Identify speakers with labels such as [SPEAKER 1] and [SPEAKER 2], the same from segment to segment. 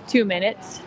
[SPEAKER 1] 2 minutes.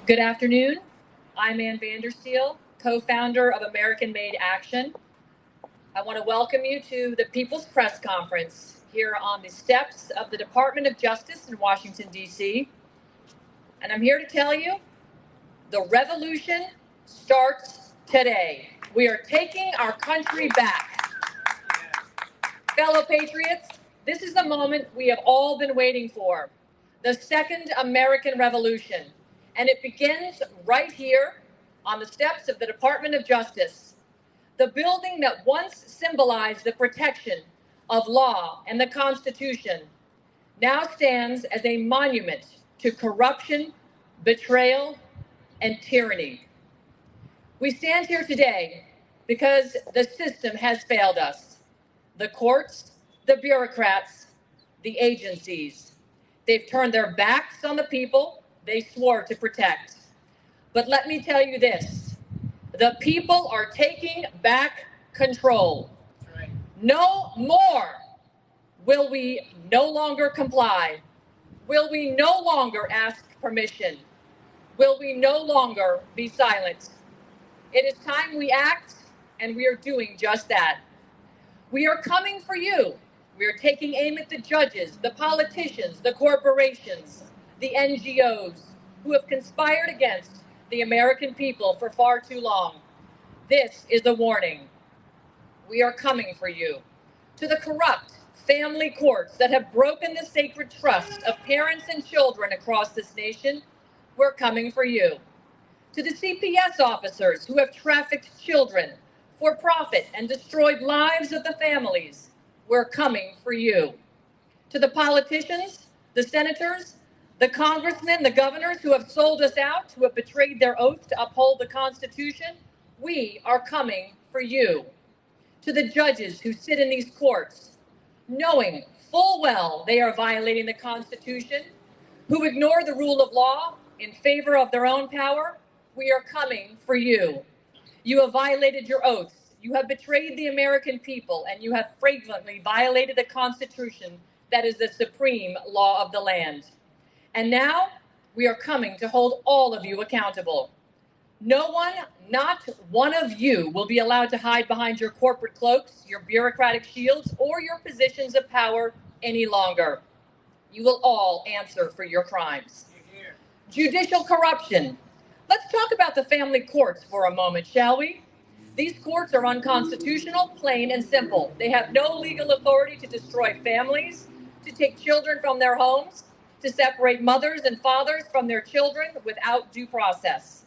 [SPEAKER 1] Good afternoon. I'm Ann Vandersteel, co-founder of American Made Action. I want to welcome you to the People's Press Conference here on the steps of the Department of Justice in Washington, D.C. And I'm here to tell you, the revolution starts today. We are taking our country back. Fellow patriots, this is the moment we have all been waiting for, the Second American Revolution. And it begins right here on the steps of the Department of Justice. The building that once symbolized the protection of law and the Constitution now stands as a monument to corruption, betrayal, and tyranny. We stand here today because the system has failed us. The courts, the bureaucrats, the agencies. They've turned their backs on the people they swore to protect. But let me tell you this, the people are taking back control. Right. No more will we no longer comply. Will we no longer ask permission? Will we no longer be silent? It is time we act, and we are doing just that. We are coming for you. We are taking aim at the judges, the politicians, the corporations, the NGOs who have conspired against the American people for far too long. This is a warning. We are coming for you. To the corrupt family courts that have broken the sacred trust of parents and children across this nation, we're coming for you. To the CPS officers who have trafficked children for profit and destroyed lives of the families, we're coming for you. To the politicians, the senators, the congressmen, the governors who have sold us out, who have betrayed their oath to uphold the Constitution, we are coming for you. To the judges who sit in these courts, knowing full well they are violating the Constitution, who ignore the rule of law in favor of their own power, we are coming for you. You have violated your oaths. You have betrayed the American people, and you have flagrantly violated the Constitution that is the supreme law of the land. And now we are coming to hold all of you accountable. No one, not one of you, will be allowed to hide behind your corporate cloaks, your bureaucratic shields, or your positions of power any longer. You will all answer for your crimes. Judicial corruption. Let's talk about the family courts for a moment, shall we? These courts are unconstitutional, plain and simple. They have no legal authority to destroy families, to take children from their homes, to separate mothers and fathers from their children without due process.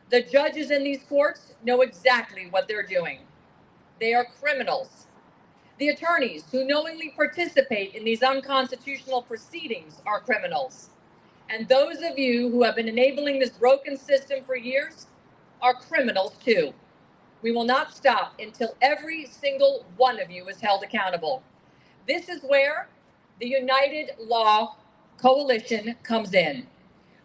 [SPEAKER 1] The judges in these courts know exactly what they're doing. They are criminals. The attorneys who knowingly participate in these unconstitutional proceedings are criminals. And those of you who have been enabling this broken system for years are criminals too. We will not stop until every single one of you is held accountable. This is where the United Law Coalition comes in.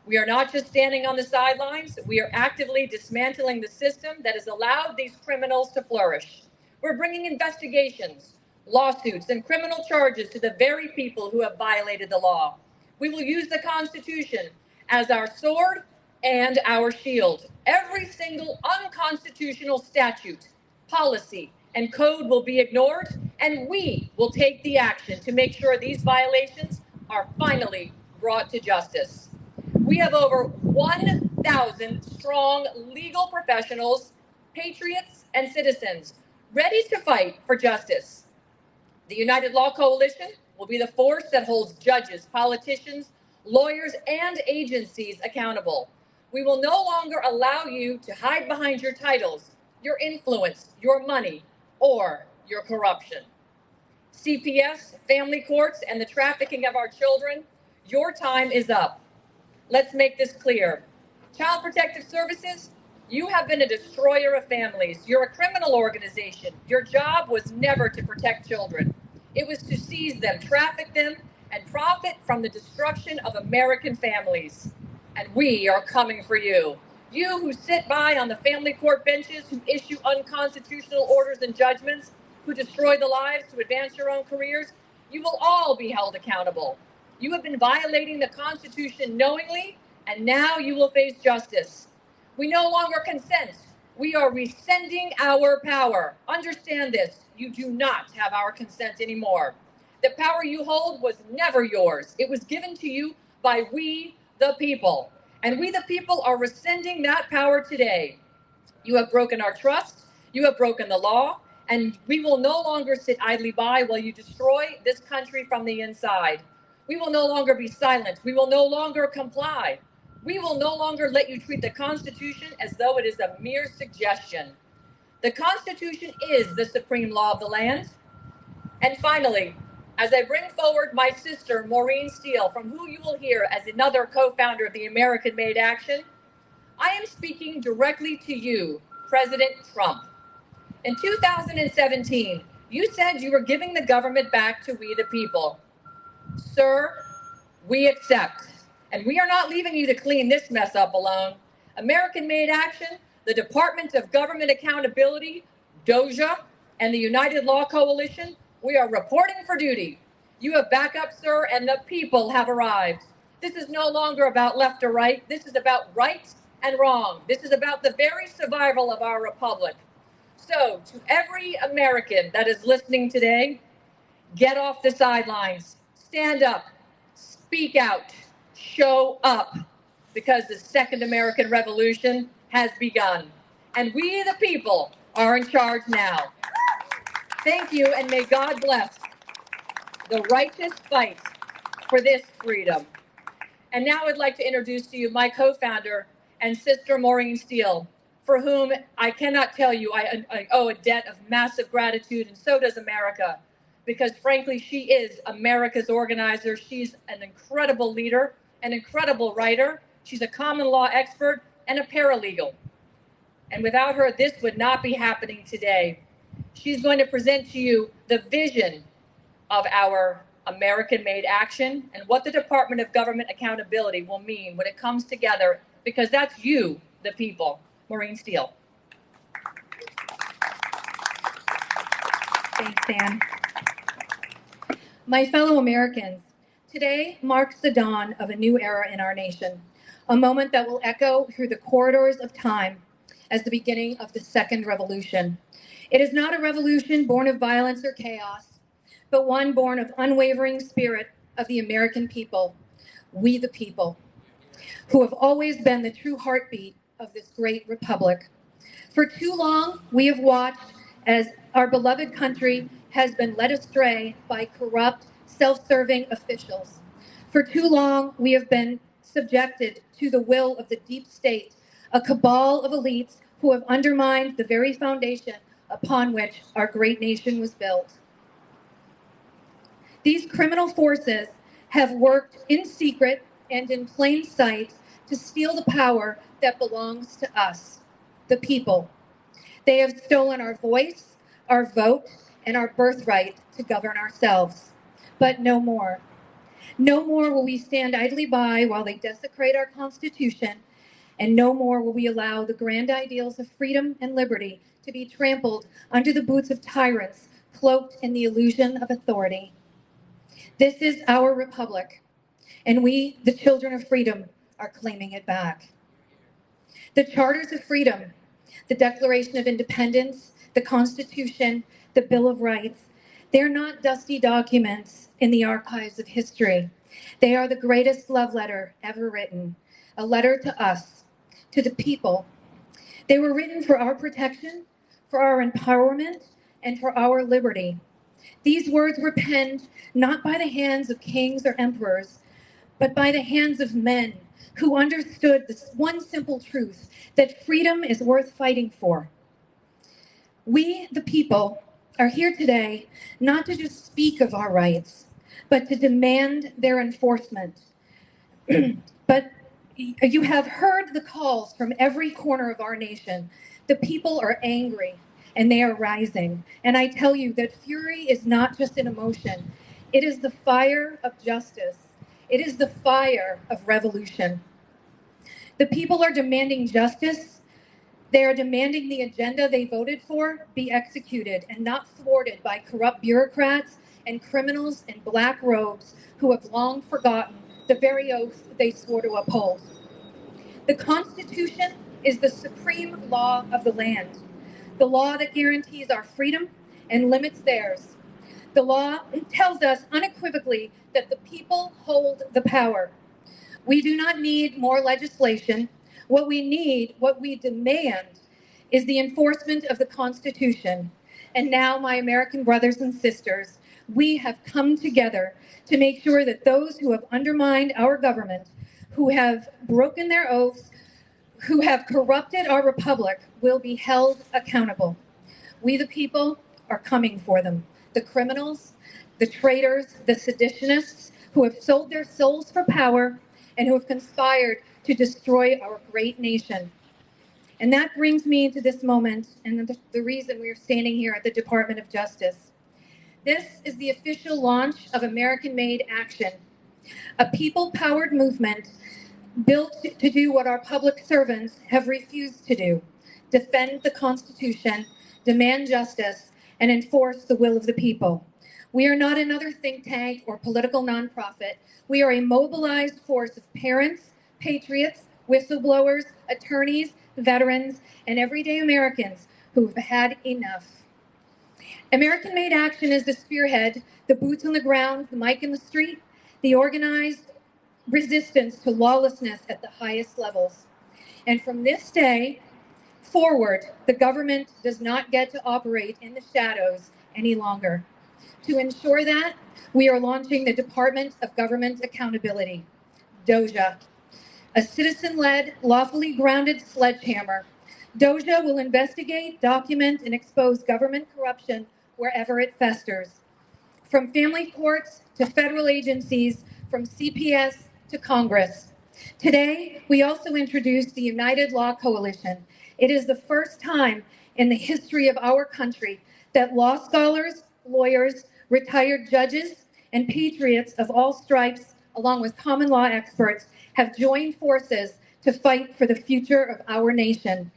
[SPEAKER 1] We are not just standing on the sidelines, we are actively dismantling the system that has allowed these criminals to flourish. We're bringing investigations, lawsuits, and criminal charges to the very people who have violated the law. We will use the Constitution as our sword and our shield. Every single unconstitutional statute, policy, and code will be ignored, and we will take the action to make sure these violations are finally brought to justice. We have over 1,000 strong legal professionals, patriots, and citizens ready to fight for justice. The United Law Coalition will be the force that holds judges, politicians, lawyers, and agencies accountable. We will no longer allow you to hide behind your titles, your influence, your money, or your corruption. CPS, family courts, and the trafficking of our children, your time is up. Let's make this clear. Child Protective Services, you have been a destroyer of families. You're a criminal organization. Your job was never to protect children. It was to seize them, traffic them, and profit from the destruction of American families. And we are coming for you. You who sit by on the family court benches, who issue unconstitutional orders and judgments, who destroy the lives to advance your own careers, you will all be held accountable. You have been violating the Constitution knowingly, and now you will face justice. We no longer consent. We are rescinding our power. Understand this. You do not have our consent anymore. The power you hold was never yours. It was given to you by we, the people. And we, the people, are rescinding that power today. You have broken our trust. You have broken the law. And we will no longer sit idly by while you destroy this country from the inside. We will no longer be silent. We will no longer comply. We will no longer let you treat the Constitution as though it is a mere suggestion. The Constitution is the supreme law of the land. And finally, as I bring forward my sister, Maureen Steele, from who you will hear as another co-founder of the American Made Action, I am speaking directly to you, President Trump. In 2017, you said you were giving the government back to we the people. Sir, we accept. And we are not leaving you to clean this mess up alone. American Made Action, the Department of Government Accountability, DOJA, and the United Law Coalition, we are reporting for duty. You have backup, sir, and the people have arrived. This is no longer about left or right. This is about right and wrong. This is about the very survival of our republic. So, to every American that is listening today, get off the sidelines. Stand up. Speak out. Show up. Because the Second American Revolution has begun. And we, the people, are in charge now. Thank you, and may God bless the righteous fight for this freedom. And now I'd like to introduce to you my co-founder and sister, Maureen Steele, for whom I cannot tell you I owe a debt of massive gratitude, and so does America. because frankly, she is America's organizer. She's an incredible leader, an incredible writer. She's a common law expert and a paralegal. And without her, this would not be happening today. She's going to present to you the vision of our American-made action and what the Department of Government Accountability will mean when it comes together, because that's you, the people. Maureen Steele.
[SPEAKER 2] Thanks, Ann. My fellow Americans, today marks the dawn of a new era in our nation, a moment that will echo through the corridors of time as the beginning of the second revolution. It is not a revolution born of violence or chaos, but one born of unwavering spirit of the American people, we the people, who have always been the true heartbeat of this great republic. For too long, we have watched as our beloved country has been led astray by corrupt, self-serving officials. For too long, we have been subjected to the will of the deep state, a cabal of elites who have undermined the very foundation upon which our great nation was built. These criminal forces have worked in secret and in plain sight to steal the power that belongs to us, the people. They have stolen our voice, our vote, and our birthright to govern ourselves. But no more. No more will we stand idly by while they desecrate our Constitution, and no more will we allow the grand ideals of freedom and liberty to be trampled under the boots of tyrants cloaked in the illusion of authority. This is our republic, and we, the children of freedom, are claiming it back. The charters of freedom, the Declaration of Independence, the Constitution, the Bill of Rights, they're not dusty documents in the archives of history. They are the greatest love letter ever written, a letter to us, to the people. They were written for our protection, for our empowerment, and for our liberty. These words were penned not by the hands of kings or emperors, but by the hands of men who understood this one simple truth, that freedom is worth fighting for. We, the people, are here today not to just speak of our rights, but to demand their enforcement. But you have heard the calls from every corner of our nation. The people are angry and they are rising. And I tell you that fury is not just an emotion. It is the fire of justice. It is the fire of revolution. The people are demanding justice. They are demanding the agenda they voted for be executed and not thwarted by corrupt bureaucrats and criminals in black robes who have long forgotten the very oath they swore to uphold. The Constitution is the supreme law of the land, the law that guarantees our freedom and limits theirs. The law tells us unequivocally that the people hold the power. We do not need more legislation. What we need, what we demand, is the enforcement of the Constitution. And now, my American brothers and sisters, we have come together to make sure that those who have undermined our government, who have broken their oaths, who have corrupted our republic, will be held accountable. We, the people, are coming for them. The criminals, the traitors, the seditionists who have sold their souls for power and who have conspired to destroy our great nation. And that brings me to this moment and the reason we are standing here at the Department of Justice. This is the official launch of American-Made Action, a people-powered movement built to do what our public servants have refused to do: defend the Constitution, demand justice, and enforce the will of the people. We are not another think tank or political nonprofit. We are a mobilized force of parents, patriots, whistleblowers, attorneys, veterans, and everyday Americans who have had enough. American-Made Action is the spearhead, the boots on the ground, the mic in the street, the organized resistance to lawlessness at the highest levels. And from this day forward, the government does not get to operate in the shadows any longer. To ensure that, we are launching the Department of Government Accountability, DOJA, a citizen-led, lawfully grounded sledgehammer. DOJA will investigate, document, and expose government corruption wherever it festers. from family courts to federal agencies, from CPS to Congress. Today, we also introduce the United Law Coalition. It is the first time in the history of our country that law scholars, lawyers, retired judges, and patriots of all stripes, along with common law experts, have joined forces to fight for the future of our nation.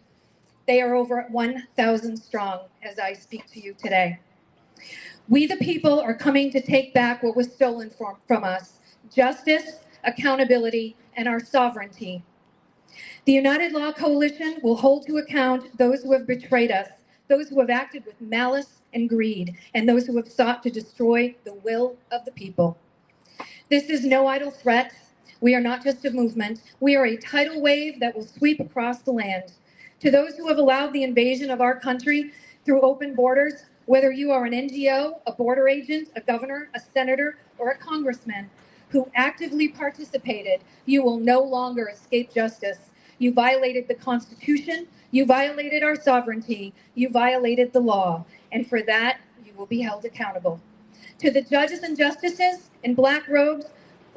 [SPEAKER 2] They are over 1,000 strong as I speak to you today. We, the people, are coming to take back what was stolen from us: justice, accountability, and our sovereignty. The United Law Coalition will hold to account those who have betrayed us, those who have acted with malice and greed, and those who have sought to destroy the will of the people. This is no idle threat. We are not just a movement. We are a tidal wave that will sweep across the land. To those who have allowed the invasion of our country through open borders, whether you are an NGO, a border agent, a governor, a senator, or a congressman who actively participated, you will no longer escape justice. You violated the Constitution, you violated our sovereignty, you violated the law, and for that, you will be held accountable. To the judges and justices in black robes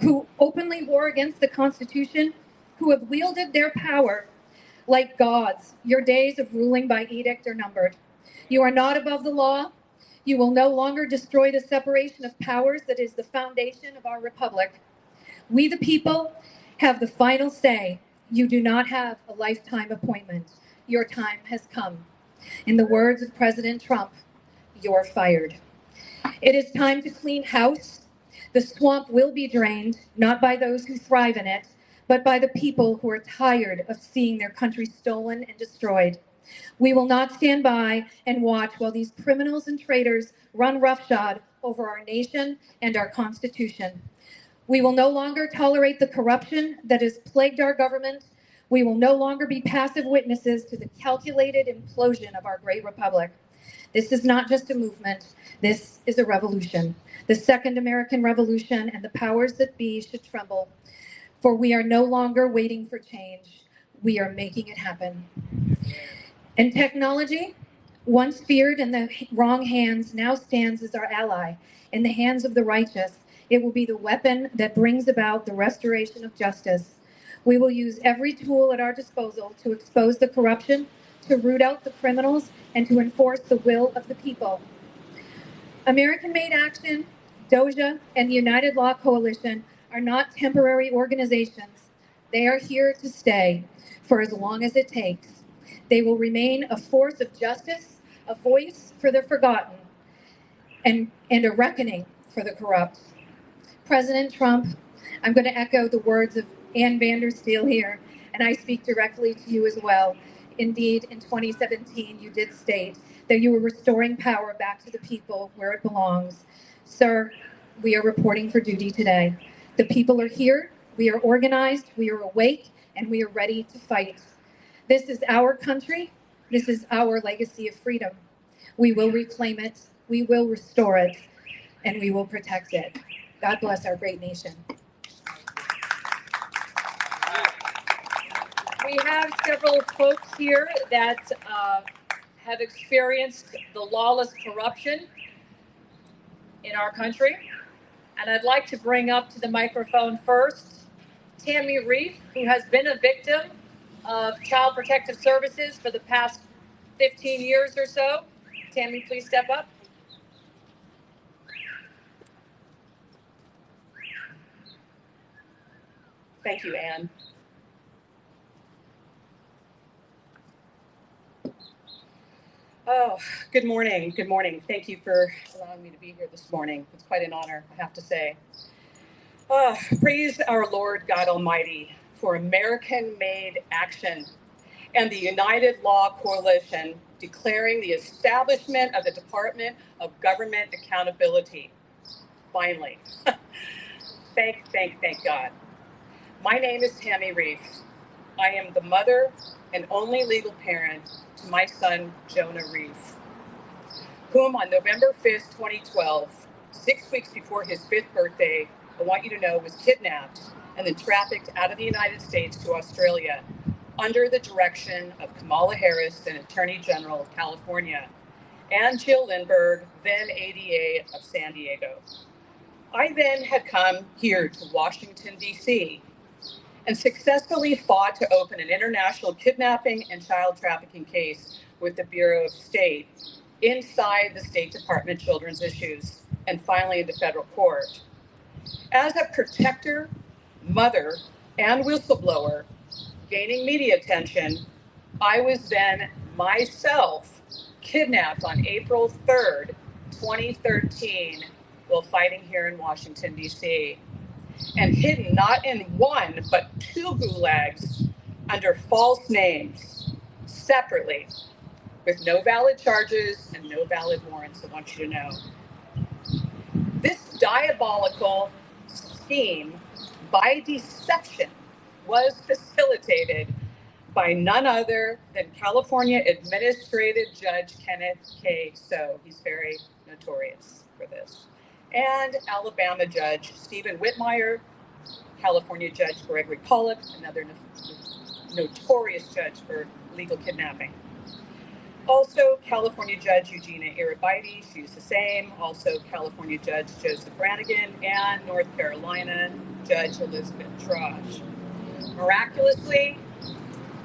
[SPEAKER 2] who openly war against the Constitution, who have wielded their power like gods, your days of ruling by edict are numbered. You are not above the law. You will no longer destroy the separation of powers that is the foundation of our republic. We, the people, have the final say. You do not have a lifetime appointment. Your time has come. In the words of President Trump, you're fired. It is time to clean house. The swamp will be drained, not by those who thrive in it, but by the people who are tired of seeing their country stolen and destroyed. We will not stand by and watch while these criminals and traitors run roughshod over our nation and our Constitution. We will no longer tolerate the corruption that has plagued our government. We will no longer be passive witnesses to the calculated implosion of our great republic. This is not just a movement. This is a revolution. The Second American Revolution, and the powers that be should tremble. For we are no longer waiting for change. We are making it happen. And technology, once feared in the wrong hands, now stands as our ally. In the hands of the righteous, it will be the weapon that brings about the restoration of justice. We will use every tool at our disposal to expose the corruption, to root out the criminals, and to enforce the will of the people. American Made Action, DOJA, and the United Law Coalition are not temporary organizations. They are here to stay for as long as it takes. They will remain a force of justice, a voice for the forgotten, and a reckoning for the corrupt. President Trump, I'm going to echo the words of Ann Vandersteel here, and I speak directly to you as well. Indeed, in 2017, you did state that you were restoring power back to the people where it belongs. Sir, we are reporting for duty today. The people are here, we are organized, we are awake, and we are ready to fight. This is our country. This is our legacy of freedom. We will reclaim it, we will restore it, and we will protect it. God bless our great nation.
[SPEAKER 1] We have several folks here that have experienced the lawless corruption in our country. And I'd like to bring up to the microphone first Tammy Reif, who has been a victim of Child Protective Services for the past 15 years or so. Tammy, please step up.
[SPEAKER 3] Thank you, Anne. Oh, good morning. Good morning. Thank you for allowing me to be here this morning. It's quite an honor, I have to say. Praise our Lord God Almighty for American-made action and the United Law Coalition declaring the establishment of the Department of Government Accountability. Finally. Thank God. My name is Tammy Reif. I am the mother and only legal parent to my son, Jonah Reif, whom on November 5th, 2012, 6 weeks before his 5th birthday, I want you to know, was kidnapped and then trafficked out of the United States to Australia under the direction of Kamala Harris, an Attorney General of California, and Jill Lindbergh, then ADA of San Diego. I then had come here to Washington, D.C., and successfully fought to open an international kidnapping and child trafficking case with the Bureau of State inside the State Department Children's Issues, and finally into federal court. As a protector, mother, and whistleblower, gaining media attention, I was then myself kidnapped on April 3rd, 2013, while fighting here in Washington, D.C., and hidden not in one, but two gulags under false names, separately, with no valid charges and no valid warrants, I want you to know. This diabolical scheme, by deception, was facilitated by none other than California Administrative Judge Kenneth K. So. He's very notorious for this. And Alabama Judge Stephen Whitmire, California Judge Gregory Pollack, another notorious judge for illegal kidnapping. Also, California Judge Eugenia Iribarne, she's the same. Also, California Judge Joseph Brannigan, and North Carolina Judge Elizabeth Trosh. Miraculously,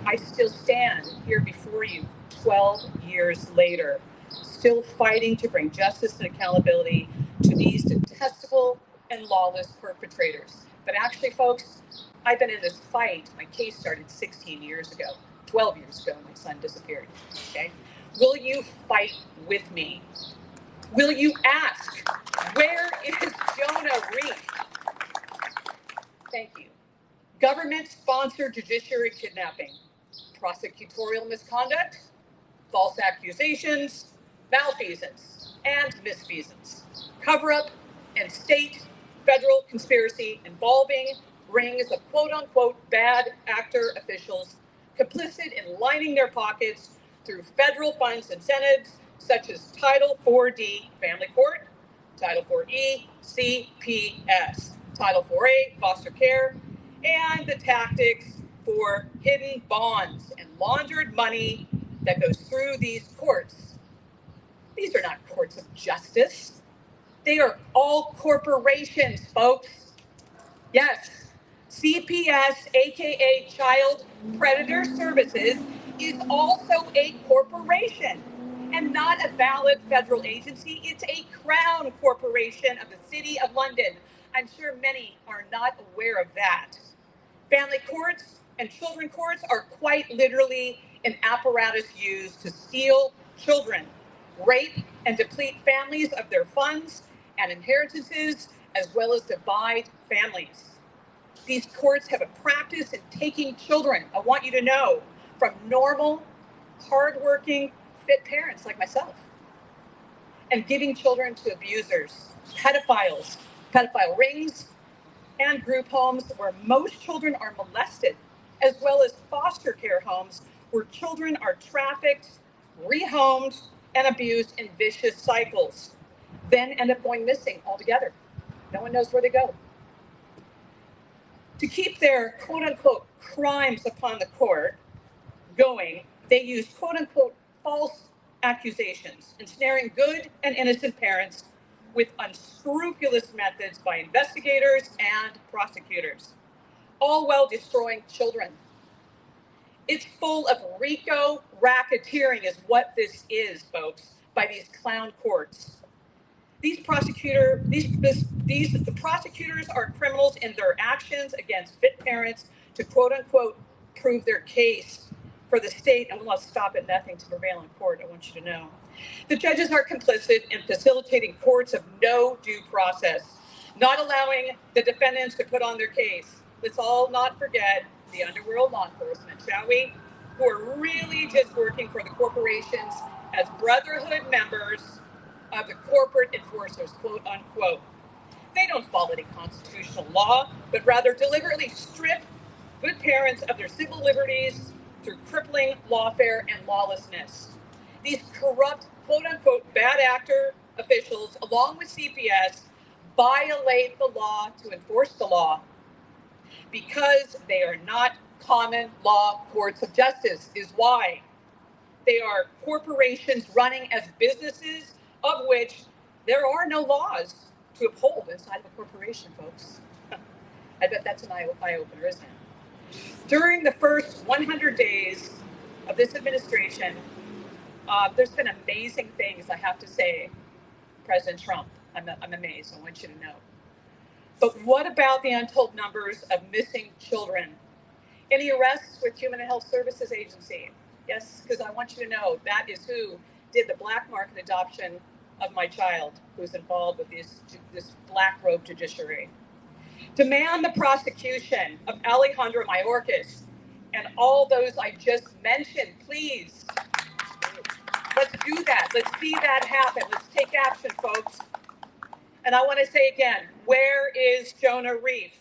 [SPEAKER 3] I still stand here before you 12 years later, still fighting to bring justice and accountability to these detestable and lawless perpetrators. But actually, folks, I've been in this fight. My case started 16 years ago, 12 years ago, my son disappeared, okay? Will you fight with me? Will you ask, where is Jonah Reed? Thank you. Government-sponsored judiciary kidnapping, prosecutorial misconduct, false accusations, malfeasance, and misfeasance, cover-up, and state, federal conspiracy involving rings of quote-unquote bad actor officials complicit in lining their pockets through federal funds incentives such as Title 4D Family Court, Title 4E CPS, Title 4A Foster Care, and the tactics for hidden bonds and laundered money that goes through these courts. These are not courts of justice. They are all corporations, folks. Yes, CPS, aka Child Predator Services, is also a corporation and not a valid federal agency. It's a crown corporation of the City of London. I'm sure many are not aware of that. Family courts and children courts are quite literally an apparatus used to steal children, rape and deplete families of their funds and inheritances, as well as divide families. These courts have a practice in taking children, I want you to know, from normal, hardworking, fit parents like myself, and giving children to abusers, pedophiles, pedophile rings, and group homes where most children are molested, as well as foster care homes where children are trafficked, rehomed, and abused in vicious cycles, then end up going missing altogether. No one knows where they go. To keep their quote-unquote crimes upon the court going, they use quote-unquote false accusations, ensnaring good and innocent parents with unscrupulous methods by investigators and prosecutors, all while destroying children. It's full of RICO racketeering is what this is, folks, by these clown courts. The prosecutors are criminals in their actions against fit parents to quote unquote prove their case for the state and will not stop at nothing to prevail in court, I want you to know. The judges are complicit in facilitating courts of no due process, not allowing the defendants to put on their case. Let's all not forget the underworld law enforcement, shall we? Who are really just working for the corporations as brotherhood members of the corporate enforcers, quote unquote. They don't follow any constitutional law, but rather deliberately strip good parents of their civil liberties through crippling lawfare and lawlessness. These corrupt, quote unquote, bad actor officials, along with CPS, violate the law to enforce the law because they are not common law courts of justice, is why. They are corporations running as businesses of which there are no laws to uphold inside of a corporation, folks. I bet that's an eye-opener, isn't it? During the first 100 days of this administration, there's been amazing things, I have to say, President Trump. I'm amazed. I want you to know. But what about the untold numbers of missing children? Any arrests with Human and Health Services Agency? Yes, because I want you to know that is who did the black market adoption of my child, who was involved with this black robe judiciary. Demand the prosecution of Alejandro Mayorkas and all those I just mentioned, please. Let's do that. Let's see that happen. Let's take action, folks. And I want to say again, where is Jonah Reef?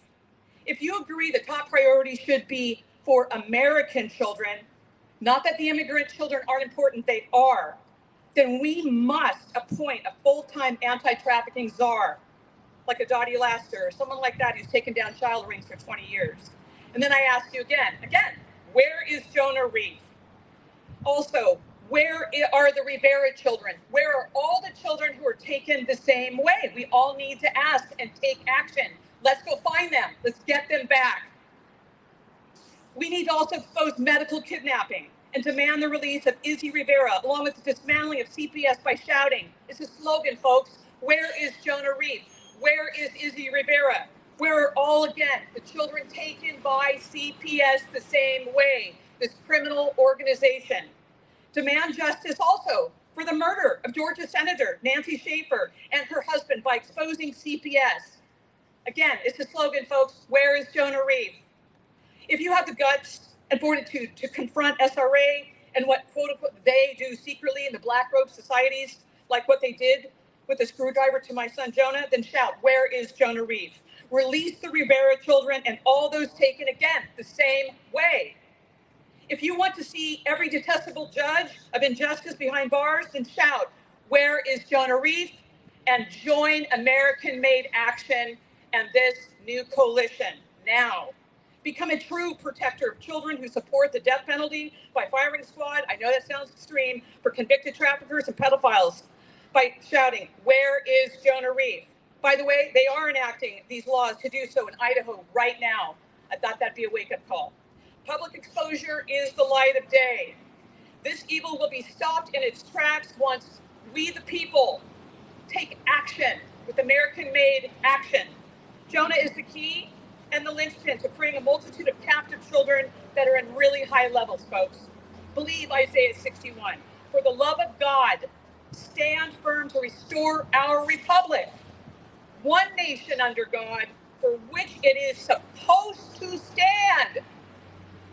[SPEAKER 3] If you agree the top priority should be for American children, not that the immigrant children aren't important, they are, then we must appoint a full-time anti-trafficking czar, like a Dottie Laster or someone like that who's taken down child rings for 20 years. And then I ask you again, where is Jonah Reef? Also, where are the Rivera children? Where are all the children who are taken the same way? We all need to ask and take action. Let's go find them. Let's get them back. We need to also expose medical kidnapping and demand the release of Izzy Rivera, along with the dismantling of CPS by shouting. It's a slogan, folks. Where is Jonah Reef? Where is Izzy Rivera? Where are all, again, the children taken by CPS the same way, this criminal organization? Demand justice also for the murder of Georgia Senator Nancy Schaefer and her husband by exposing CPS. Again, it's a slogan, folks. Where is Jonah Reef? If you have the guts and fortitude to confront SRA and what, quote unquote, they do secretly in the black robe societies, like what they did with the screwdriver to my son Jonah, then shout, where is Jonah Reef? Release the Rivera children and all those taken, again, the same way. If you want to see every detestable judge of injustice behind bars, then shout, where is Jonah Reef? And join American-Made Action and this new coalition now. Become a true protector of children who support the death penalty by firing squad. I know that sounds extreme, for convicted traffickers and pedophiles by shouting, where is Jonah Reef? By the way, they are enacting these laws to do so in Idaho right now. I thought that'd be a wake-up call. Public exposure is the light of day. This evil will be stopped in its tracks once we, the people, take action with American-made action. Jonah is the key and the linchpin to freeing a multitude of captive children that are in really high levels, folks. Believe Isaiah 61. For the love of God, stand firm to restore our republic. One nation under God, for which it is supposed to stand.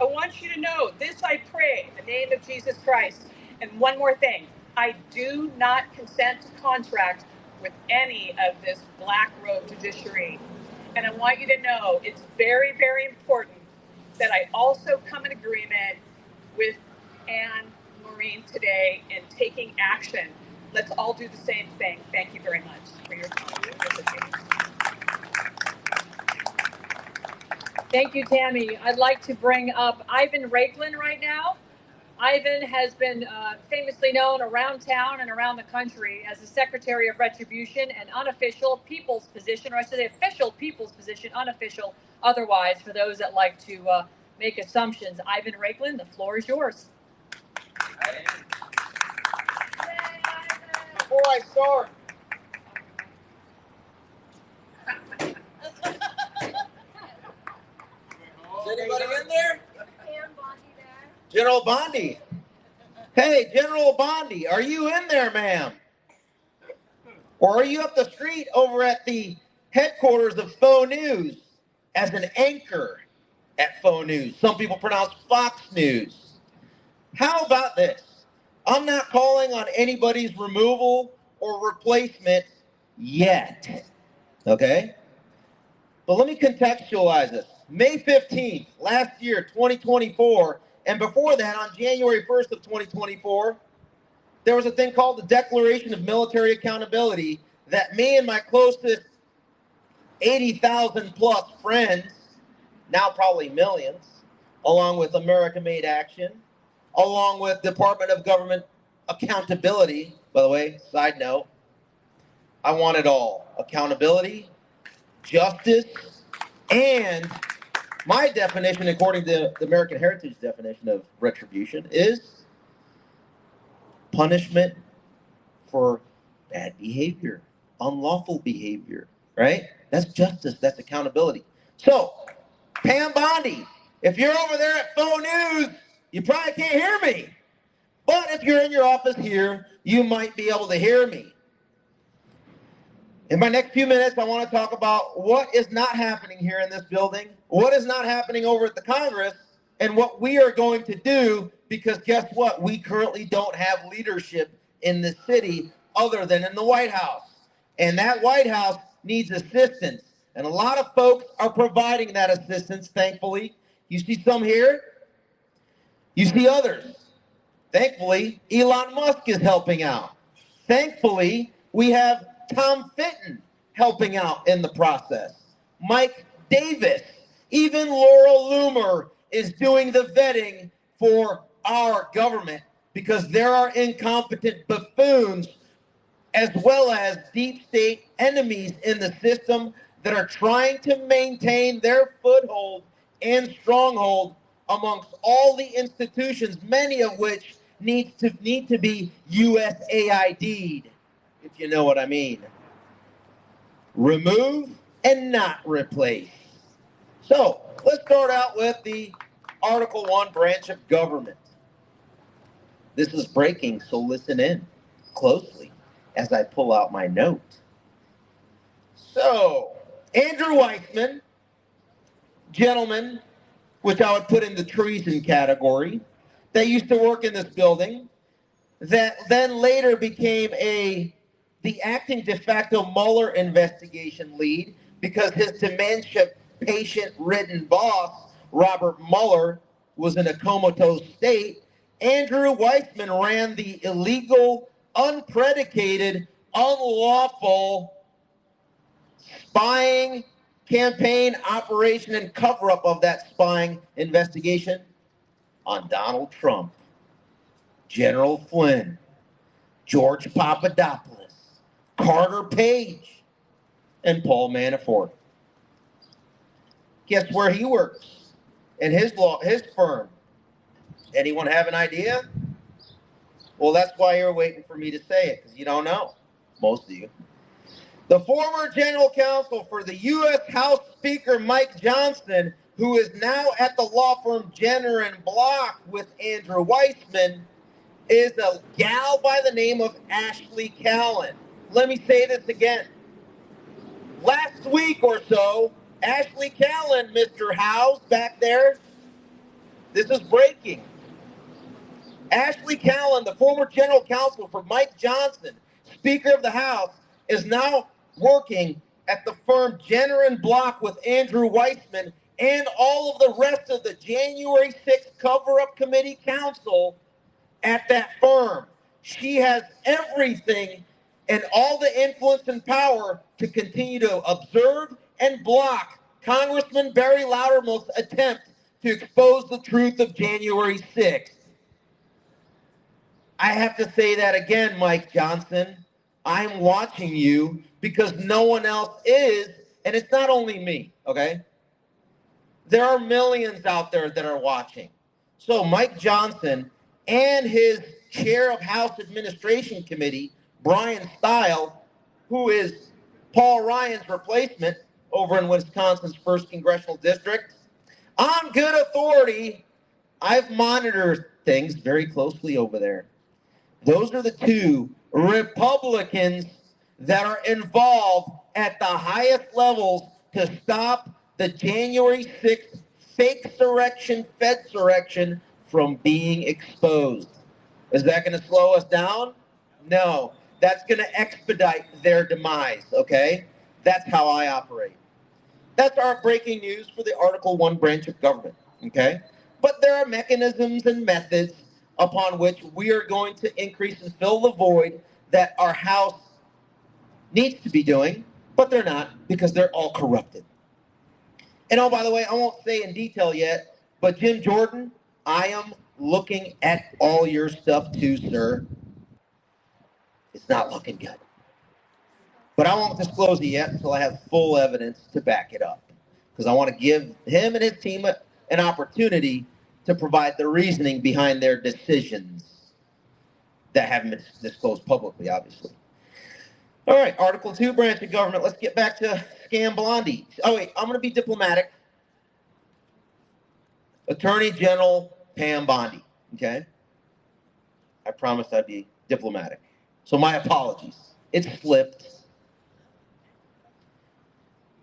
[SPEAKER 3] I want you to know this, I pray, in the name of Jesus Christ. And one more thing, I do not consent to contract with any of this black robe judiciary. And I want you to know it's very, very important that I also come in agreement with Anne Maureen today in taking action. Let's all do the same thing. Thank you very much for your time.
[SPEAKER 1] Thank you, Tammy. I'd like to bring up Ivan Raiklin right now. Ivan has been famously known around town and around the country as the Secretary of Retribution, an unofficial people's position, or I should say official people's position, unofficial otherwise, for those that like to make assumptions. Ivan Raiklin, the floor is yours.
[SPEAKER 4] Before I start, is anybody in there? General Bondi. Hey, General Bondi, are you in there, ma'am? Or are you up the street over at the headquarters of Faux News as an anchor at Faux News? Some people pronounce Fox News. How about this? I'm not calling on anybody's removal or replacement yet, okay? But let me contextualize this. May 15th, last year, 2024, and before that, on January 1st of 2024, there was a thing called the Declaration of Military Accountability that me and my closest 80,000 plus friends, now probably millions, along with American Made Action, along with Department of Government accountability. By the way, side note, I want it all. Accountability, justice, and my definition, according to the American Heritage definition of retribution, is punishment for bad behavior, unlawful behavior, right? That's justice, that's accountability. So, Pam Bondi, if you're over there at Faux News, you probably can't hear me. But if you're in your office here, you might be able to hear me. In my next few minutes, I want to talk about what is not happening here in this building, what is not happening over at the Congress, and what we are going to do, because guess what? We currently don't have leadership in the city other than in the White House. And that White House needs assistance. And a lot of folks are providing that assistance, thankfully. You see some here, you see others. Thankfully, Elon Musk is helping out. Thankfully, we have Tom Fitton helping out in the process. Mike Davis, even Laurel Loomer is doing the vetting for our government, because there are incompetent buffoons as well as deep state enemies in the system that are trying to maintain their foothold and stronghold amongst all the institutions, many of which need to be USAID'd, if you know what I mean. Remove and not replace. So let's start out with the Article 1 branch of government. This is breaking, so listen in closely as I pull out my note. So, Andrew Weissman, gentleman, which I would put in the treason category, that used to work in this building, that then later became the acting de facto Mueller investigation lead, because his dementia patient-ridden boss, Robert Mueller, was in a comatose state. Andrew Weissman ran the illegal, unpredicated, unlawful spying campaign, operation, and cover-up of that spying investigation on Donald Trump, General Flynn, George Papadopoulos, Carter Page, and Paul Manafort. Guess where he works and his firm? Anyone have an idea? Well, that's why you're waiting for me to say it, because you don't know, most of you. The former general counsel for the U.S. House Speaker Mike Johnson, who is now at the law firm Jenner and Block with Andrew Weissman, is a gal by the name of Ashley Callen. Let me say this again. Last week or so, Ashley Callen, Mr. House back there, this is breaking. Ashley Callen, the former general counsel for Mike Johnson, Speaker of the House, is now working at the firm Jenner and Block with Andrew Weissman and all of the rest of the January 6th cover-up committee counsel at that firm. She has everything and all the influence and power to continue to observe and block Congressman Barry Loudermilk's attempt to expose the truth of January 6th. I have to say that again, Mike Johnson. I'm watching you because no one else is, and it's not only me, okay? There are millions out there that are watching. So Mike Johnson and his chair of House Administration Committee, Brian Stile, who is Paul Ryan's replacement over in Wisconsin's 1st Congressional District, on good authority, I've monitored things very closely over there. Those are the two Republicans that are involved at the highest levels to stop the January 6th fake surrection, Fedsurrection from being exposed. Is that going to slow us down? No. That's going to expedite their demise, okay? That's how I operate. That's our breaking news for the Article 1 branch of government, okay? But there are mechanisms and methods upon which we are going to increase and fill the void that our House needs to be doing, but they're not, because they're all corrupted. And oh, by the way, I won't say in detail yet, but Jim Jordan, I am looking at all your stuff too, sir. It's not looking good. But I won't disclose it yet until I have full evidence to back it up. Because I want to give him and his team an opportunity to provide the reasoning behind their decisions that haven't been disclosed publicly, obviously. All right, Article 2, branch of government. Let's get back to Scam Blondie. Oh, wait, I'm going to be diplomatic. Attorney General Pam Bondi, okay? I promised I'd be diplomatic. So my apologies. It slipped.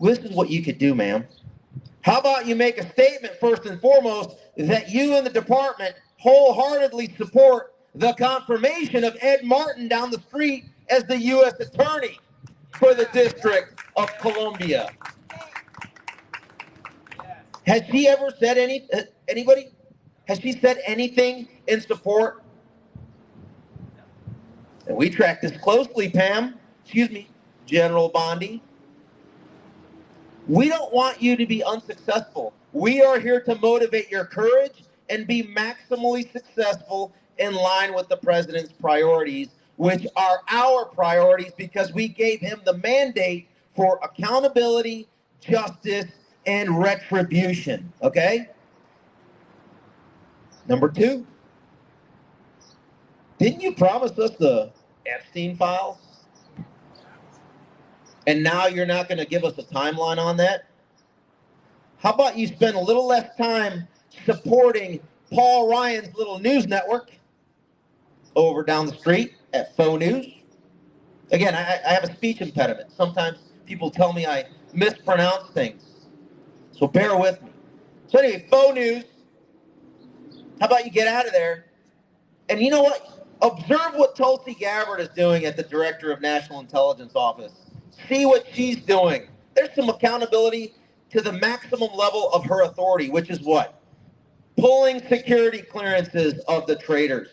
[SPEAKER 4] This is what you could do, ma'am. How about you make a statement first and foremost that you and the department wholeheartedly support the confirmation of Ed Martin down the street as the U.S. Attorney for the District of Columbia. Has she ever said anybody? Has she said anything in support? And we track this closely, Pam. Excuse me, General Bondi. We don't want you to be unsuccessful. We are here to motivate your courage and be maximally successful in line with the president's priorities, which are our priorities because we gave him the mandate for accountability, justice, and retribution, okay? Number 2, didn't you promise us the Epstein files? And now you're not going to give us a timeline on that? How about you spend a little less time supporting Paul Ryan's little news network over down the street at Faux News? Again, I have a speech impediment. Sometimes people tell me I mispronounce things. So bear with me. So anyway, Faux News. How about you get out of there? And you know what? Observe what Tulsi Gabbard is doing at the Director of National Intelligence Office. See what she's doing. There's some accountability to the maximum level of her authority, which is what? Pulling security clearances of the traitors.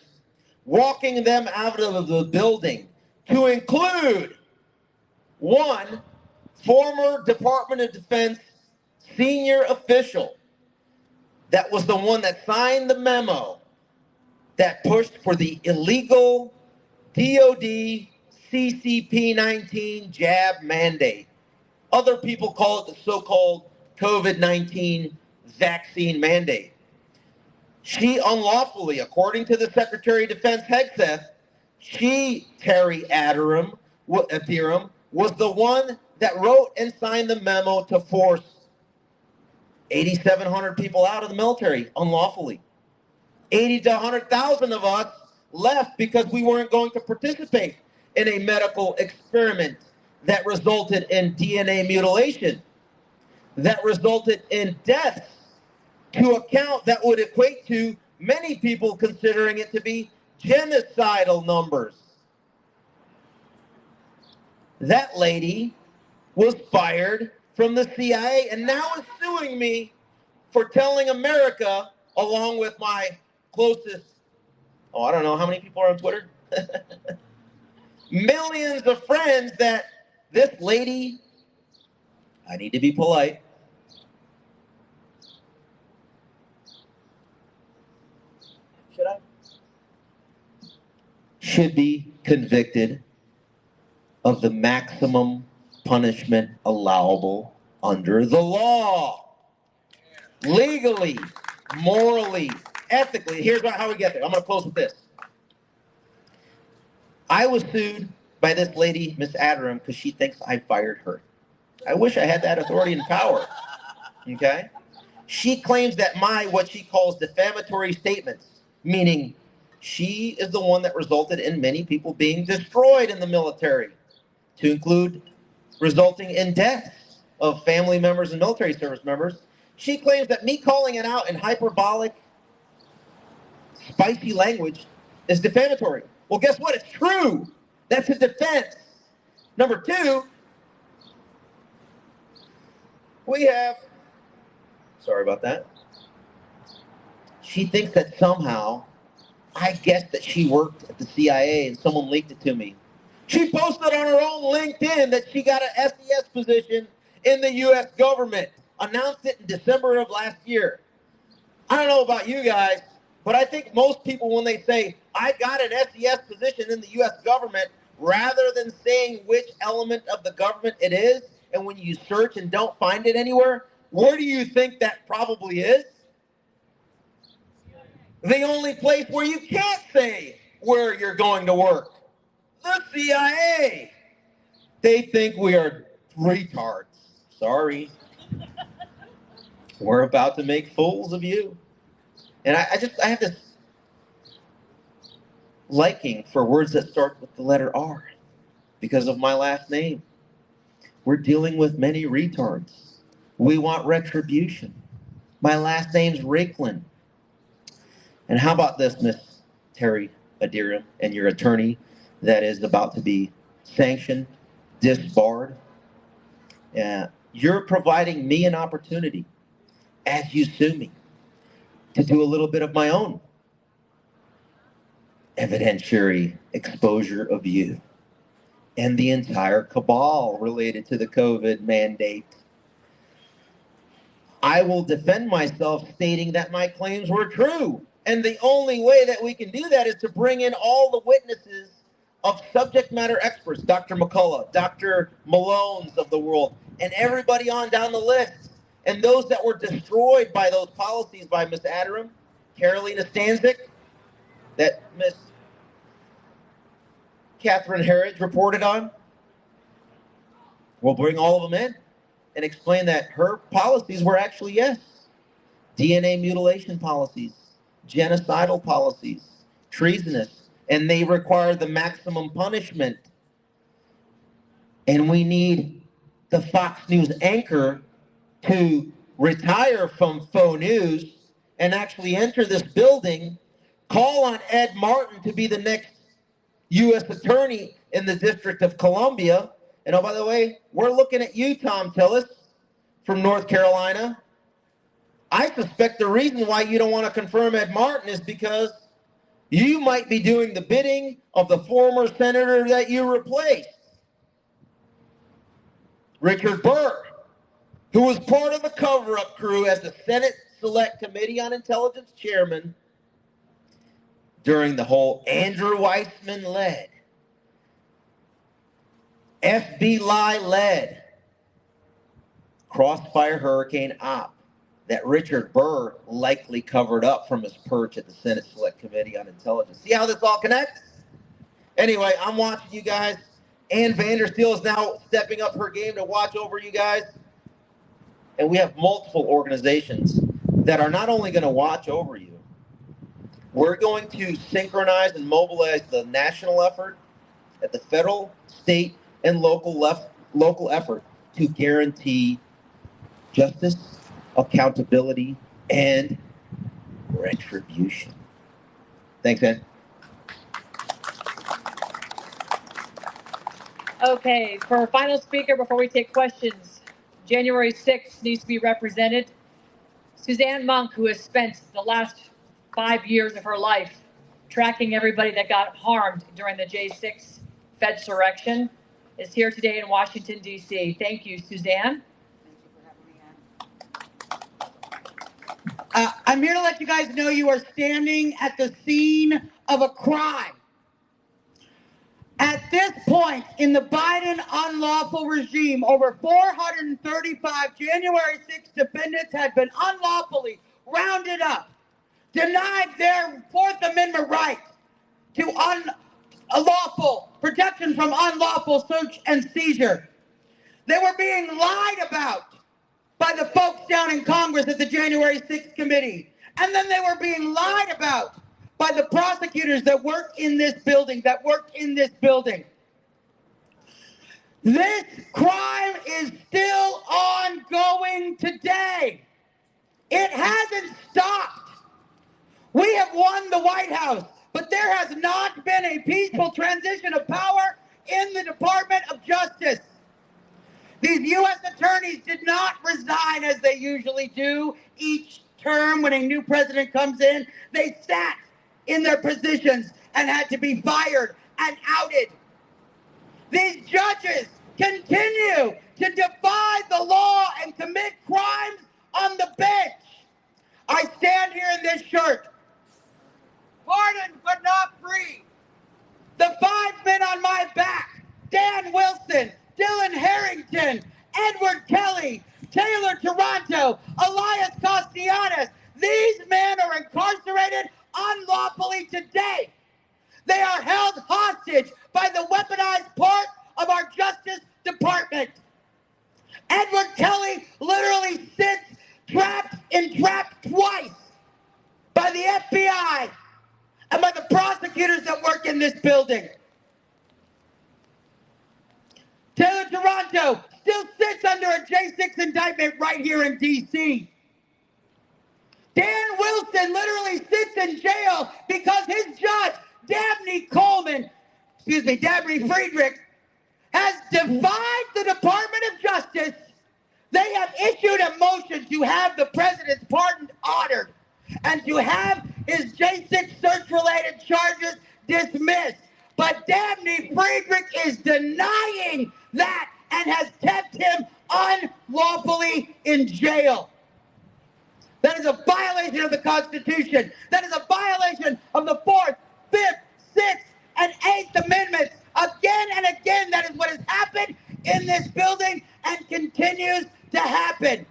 [SPEAKER 4] Walking them out of the building to include one former Department of Defense senior official that was the one that signed the memo that pushed for the illegal DOD CCP-19 jab mandate. Other people call it the so-called COVID-19 vaccine mandate. She unlawfully, according to the Secretary of Defense Hegseth, Terry Atherom, was the one that wrote and signed the memo to force 8,700 people out of the military unlawfully. 80 to 100,000 of us left because we weren't going to participate in a medical experiment that resulted in DNA mutilation, that resulted in deaths to a count that would equate to many people considering it to be genocidal numbers. That lady was fired from the CIA and now is suing me for telling America, along with my closest, I don't know how many people are on Twitter, millions of friends, that this lady, I need to be polite, should be convicted of the maximum punishment allowable under the law. Legally, morally, ethically. Here's how we get there. I'm going to close with this. I was sued by this lady, Miss Atherom, because she thinks I fired her. I wish I had that authority and power. Okay? She claims that what she calls defamatory statements, meaning she is the one that resulted in many people being destroyed in the military, to include resulting in deaths of family members and military service members. She claims that me calling it out in hyperbolic, spicy language is defamatory. Well, guess what? It's true. That's a defense. Number 2, we have, sorry about that. She thinks that somehow I guessed that she worked at the CIA and someone leaked it to me. She posted on her own LinkedIn that she got an SES position in the U.S. government. Announced it in December of last year. I don't know about you guys, But I think most people, when they say, I got an SES position in the U.S. government, rather than saying which element of the government it is, and when you search and don't find it anywhere, where do you think that probably is? The only place where you can't say where you're going to work. The CIA. They think we are retards. Sorry. We're about to make fools of you. And I have this liking for words that start with the letter R because of my last name. We're dealing with many retards. We want retribution. My last name's Rakelin. And how about this, Miss Terry Adira, and your attorney that is about to be sanctioned, disbarred? You're providing me an opportunity, as you sue me, to do a little bit of my own evidentiary exposure of you and the entire cabal related to the COVID mandate. I will defend myself stating that my claims were true. And the only way that we can do that is to bring in all the witnesses of subject matter experts, Dr. McCullough, Dr. Malone's of the world, and everybody on down the list. And those that were destroyed by those policies by Ms. Aderim, Carolina Stanzik, that Ms. Catherine Herridge reported on. We'll bring all of them in and explain that her policies were actually, yes, DNA mutilation policies, genocidal policies, treasonous, and they require the maximum punishment. And we need the Fox News anchor to retire from faux news and actually enter this building, call on Ed Martin to be the next U.S. attorney in the District of Columbia. And oh, by the way, we're looking at you, Tom Tillis, from North Carolina. I suspect the reason why you don't want to confirm Ed Martin is because you might be doing the bidding of the former senator that you replaced, Richard Burr, who was part of the cover-up crew as the Senate Select Committee on Intelligence chairman during the whole Andrew Weissman-led, FBI-led Crossfire Hurricane op that Richard Burr likely covered up from his perch at the Senate Select Committee on Intelligence. See how this all connects? Anyway, I'm watching you guys. Ann Vandersteel is now stepping up her game to watch over you guys. And we have multiple organizations that are not only going to watch over you, we're going to synchronize and mobilize the national effort at the federal, state, and local effort to guarantee justice, accountability, and retribution. Thanks, Ann.
[SPEAKER 1] Okay, for our final speaker before we take questions, January 6th needs to be represented. Suzanne Monk, who has spent the last 5 years of her life tracking everybody that got harmed during the J6 Fedsurrection, is here today in Washington, D.C. Thank you, Suzanne.
[SPEAKER 5] I'm here to let you guys know you are standing at the scene of a crime. At this point in the Biden unlawful regime, over 435 January 6th defendants had been unlawfully rounded up, denied their Fourth Amendment right to unlawful protection from unlawful search and seizure. They were being lied about by the folks down in Congress at the January 6th committee. And then they were being lied about by the prosecutors that worked in this building, This crime is still ongoing today. It hasn't stopped. We have won the White House, but there has not been a peaceful transition of power in the Department of Justice. These U.S. attorneys did not resign as they usually do each term when a new president comes in. They sat in their positions and had to be fired and outed. These judges continue to defy the law and commit crimes on the bench. I stand here in this shirt pardoned but not free. The 5 men on my back, Dan Wilson, Dylan Harrington, Edward Kelly, Taylor Toronto, Elias Castellanos, these men are incarcerated unlawfully today. They are held hostage by the weaponized part of our Justice Department. Edward Kelly literally sits entrapped twice by the FBI and by the prosecutors that work in this building. Taylor Toronto still sits under a J6 indictment right here in D.C. Dan Wilson literally sits in jail because his judge, Dabney Friedrich, has defied the Department of Justice. They have issued a motion to have the president's pardon honored and to have his J6 search-related charges dismissed. But Dabney Friedrich is denying that and has kept him unlawfully in jail. That is a violation of the Constitution. That is a violation of the 4th, 5th, 6th, and 8th Amendments. Again and again, that is what has happened in this building and continues to happen.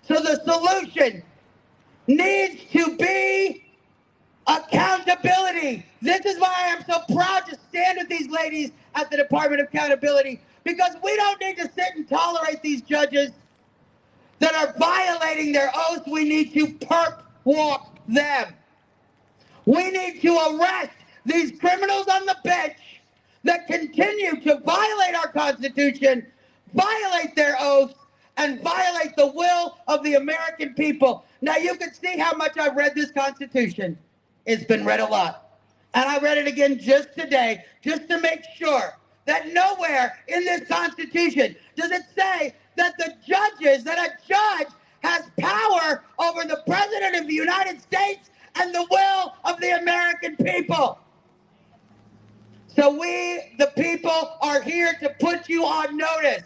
[SPEAKER 5] So the solution needs to be accountability. This is why I am so proud to stand with these ladies at the Department of Accountability, because we don't need to sit and tolerate these judges that are violating their oaths. We need to perp walk them. We need to arrest these criminals on the bench that continue to violate our Constitution, violate their oaths, and violate the will of the American people. Now you can see how much I've read this Constitution. It's been read a lot. And I read it again just today, just to make sure that nowhere in this Constitution does it say that a judge has power over the President of the United States and the will of the American people. So we, the people, are here to put you on notice.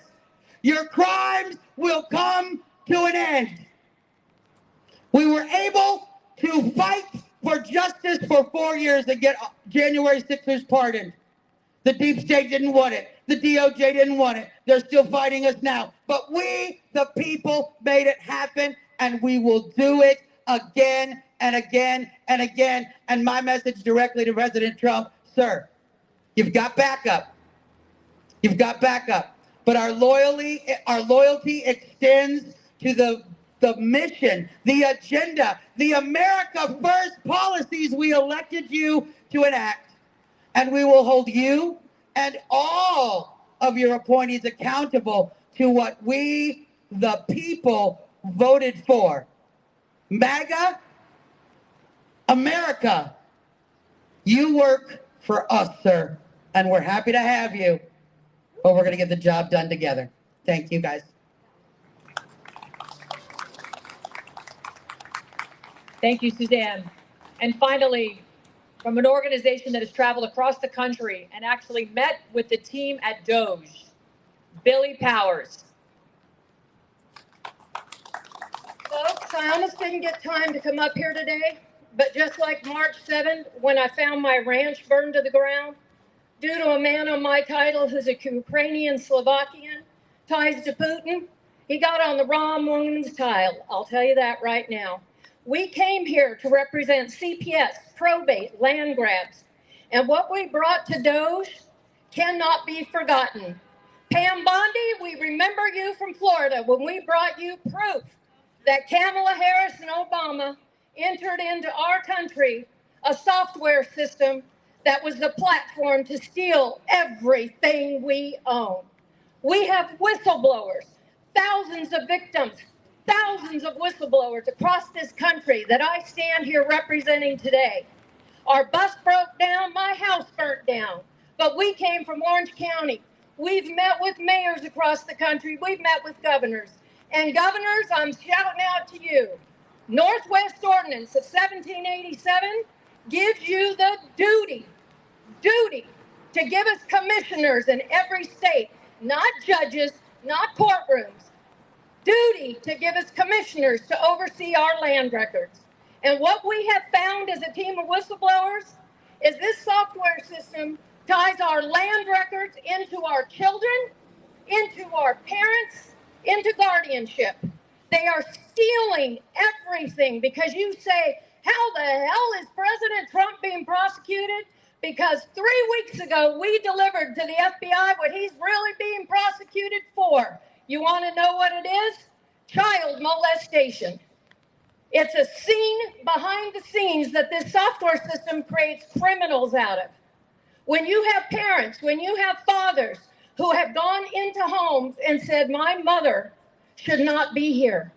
[SPEAKER 5] Your crimes will come to an end. We were able to fight for justice for 4 years and get January 6ers pardoned. The deep state didn't want it. The DOJ didn't want it. They're still fighting us now. But we, the people, made it happen, and we will do it again and again and again. And my message directly to President Trump, sir, you've got backup. You've got backup. But our loyalty extends to the mission, the agenda, the America First policies we elected you to enact. And we will hold you and all of your appointees accountable to what we, the people, voted for. MAGA, America, you work for us, sir. And we're happy to have you, but we're going to get the job done together. Thank you, guys.
[SPEAKER 1] Thank you, Suzanne. And finally, from an organization that has traveled across the country and actually met with the team at Doge, Billy Powers.
[SPEAKER 2] Folks, I almost didn't get time to come up here today, but just like March 7th, when I found my ranch burned to the ground, due to a man on my title who's a Ukrainian Slovakian, ties to Putin, he got on the wrong woman's tile. I'll tell you that right now. We came here to represent CPS, probate, land grabs, and what we brought to Doge cannot be forgotten. Pam Bondi, we remember you from Florida when we brought you proof that Kamala Harris and Obama entered into our country a software system that was the platform to steal everything we own. We have whistleblowers, thousands of victims, thousands of whistleblowers across this country that I stand here representing today. Our bus broke down, my house burnt down, but we came from Orange County. We've met with mayors across the country. We've met with governors. And governors, I'm shouting out to you. Northwest Ordinance of 1787 gives you the duty to give us commissioners in every state, not judges, not courtrooms. Duty to give us commissioners to oversee our land records.
[SPEAKER 6] And what we have found as a team of whistleblowers is this software system ties our land records into our children, into our parents, into guardianship. They are stealing everything because you say, how the hell is President Trump being prosecuted? Because 3 weeks ago, we delivered to the FBI what he's really being prosecuted for. You want to know what it is? Child molestation. It's a scene behind the scenes that this software system creates criminals out of. When you have parents, when you have fathers who have gone into homes and said, my mother should not be here,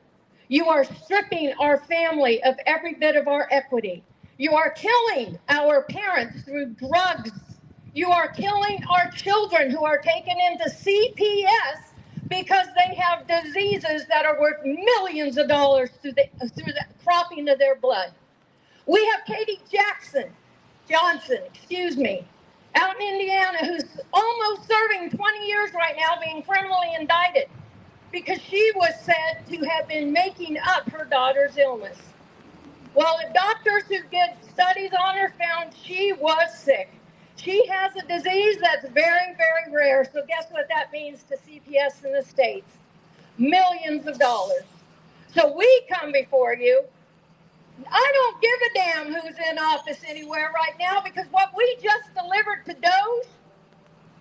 [SPEAKER 6] you are stripping our family of every bit of our equity. You are killing our parents through drugs. You are killing our children who are taken into CPS because they have diseases that are worth millions of dollars through the cropping of their blood. We have Katie Johnson, out in Indiana, who's almost serving 20 years right now being criminally indicted because she was said to have been making up her daughter's illness. Well, the doctors who did studies on her found she was sick. She has a disease that's very, very rare. So guess what that means to CPS in the States? Millions of dollars. So we come before you. I don't give a damn who's in office anywhere right now because what we just delivered to DOJ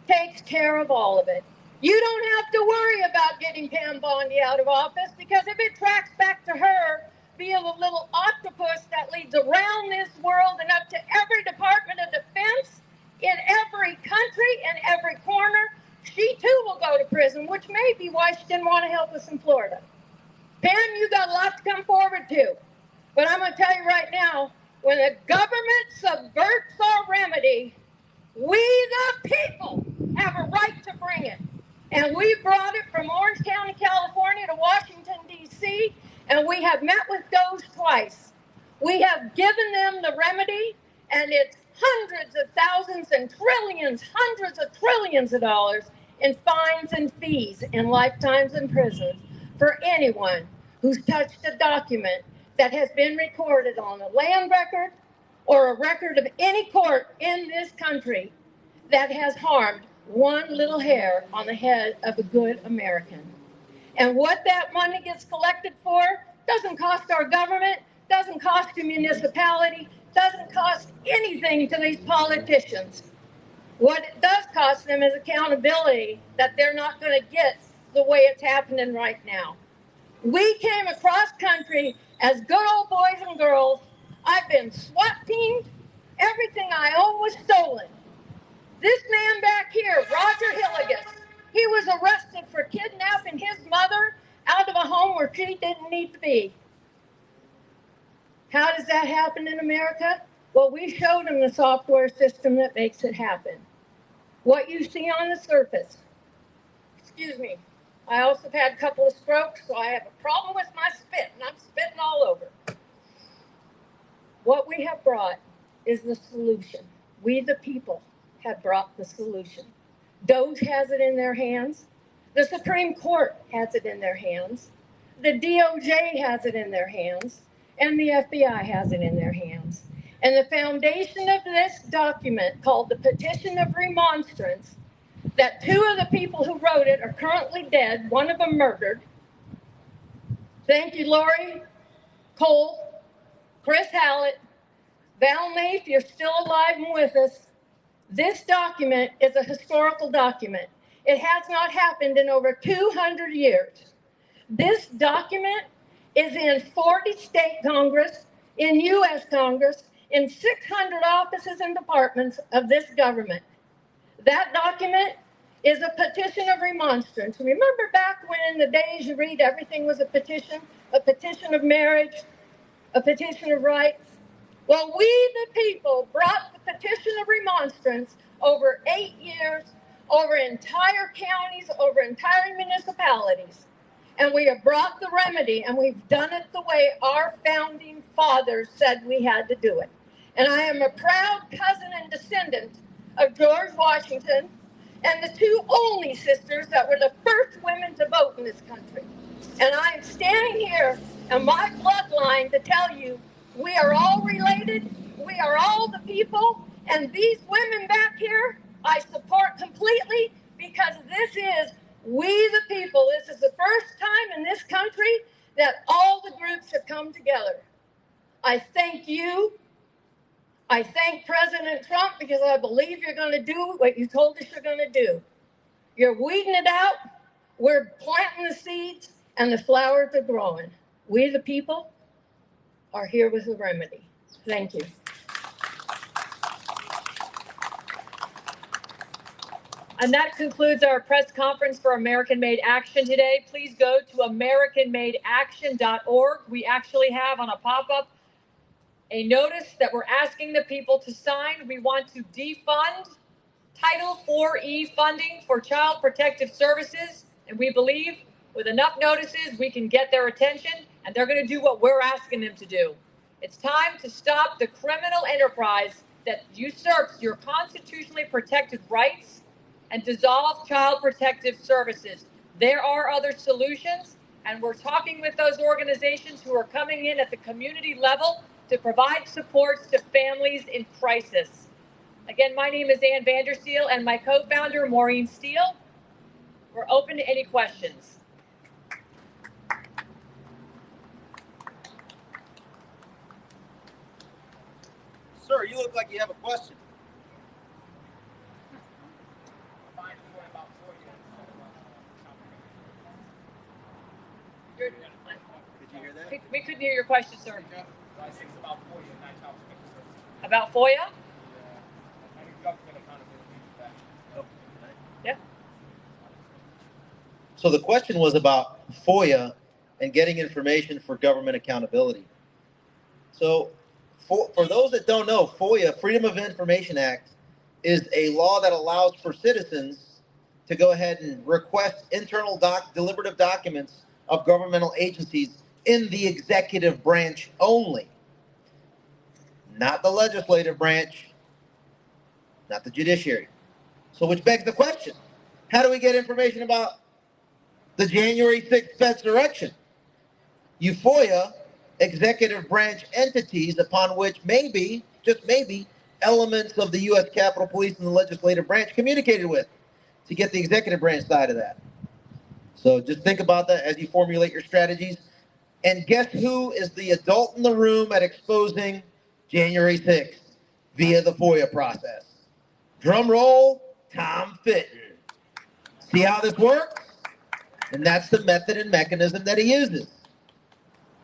[SPEAKER 6] takes care of all of it. You don't have to worry about getting Pam Bondi out of office because if it tracks back to her via the little octopus that leads around this world and up to every Department of Defense in every country and every corner, she too will go to prison, which may be why she didn't want to help us in Florida. Pam, you got a lot to come forward to. But I'm going to tell you right now, when the government subverts our remedy, we the people have a right to bring it. And we brought it from Orange County, California to Washington, D.C., and we have met with DOJ twice. We have given them the remedy, and it's hundreds of thousands and trillions, hundreds of trillions of dollars in fines and fees and lifetimes in prison for anyone who's touched a document that has been recorded on a land record or a record of any court in this country that has harmed one little hair on the head of a good American. And what that money gets collected for doesn't cost our government, doesn't cost a municipality, doesn't cost anything to these politicians. What it does cost them is accountability that they're not going to get the way it's happening right now. We came across country as good old boys and girls. I've been SWAT teamed. Everything I own was stolen. This man back here, Roger Hilligus, he was arrested for kidnapping his mother out of a home where she didn't need to be. How does that happen in America? Well, we showed him the software system that makes it happen. What you see on the surface, I also have had a couple of strokes, so I have a problem with my spit, and I'm spitting all over. What we have brought is the solution. We, the people, have brought the solution. DOJ has it in their hands. The Supreme Court has it in their hands. The DOJ has it in their hands. And the FBI has it in their hands. And the foundation of this document, called the Petition of Remonstrance, that two of the people who wrote it are currently dead, one of them murdered. Thank you, Lori Cole, Chris Hallett, Val Naif, you're still alive and with us. This document is a historical document. It has not happened in over 200 years. This document is in 40 state Congress, in U.S. Congress, in 600 offices and departments of this government. That document is a petition of remonstrance. Remember back when in the days you read everything was a petition of marriage, a petition of rights? Well, we the people brought the petition of remonstrance over 8 years, over entire counties, over entire municipalities. And we have brought the remedy, and we've done it the way our founding fathers said we had to do it. And I am a proud cousin and descendant of George Washington and the two only sisters that were the first women to vote in this country. And I am standing here in my bloodline to tell you We are all related. We are all the people. And these women back here, I support completely because this is we the people. This is the first time in this country that all the groups have come together. I thank you. I thank President Trump because I believe you're going to do what you told us you're going to do. You're weeding it out. We're planting the seeds and the flowers are growing. We the people are here with a remedy. Thank you.
[SPEAKER 1] And that concludes our press conference for American Made Action today. Please go to americanmadeaction.org. We actually have on a pop-up a notice that we're asking the people to sign. We want to defund Title IV-E funding for Child Protective Services. And we believe with enough notices, we can get their attention and they're going to do what we're asking them to do. It's time to stop the criminal enterprise that usurps your constitutionally protected rights and dissolve Child Protective Services. There are other solutions, and we're talking with those organizations who are coming in at the community level to provide supports to families in crisis. Again, my name is Ann Vandersteel and my co-founder, Maureen Steele. We're open to any questions.
[SPEAKER 4] Sir, you look like you have a question. Did you hear that?
[SPEAKER 1] We couldn't hear your question, sir. About FOIA? Yeah.
[SPEAKER 4] So the question was about FOIA and getting information for government accountability. So for those that don't know, FOIA, Freedom of Information Act, is a law that allows for citizens to go ahead and request internal deliberative documents of governmental agencies in the executive branch only. Not the legislative branch, not the judiciary. So which begs the question, how do we get information about the January 6th insurrection? You FOIA executive branch entities upon which maybe, just maybe, elements of the U.S. Capitol Police and the legislative branch communicated with to get the executive branch side of that. So just think about that as you formulate your strategies. And guess who is the adult in the room at exposing January 6th via the FOIA process? Drum roll, Tom Fitton. See how this works? And that's the method and mechanism that he uses.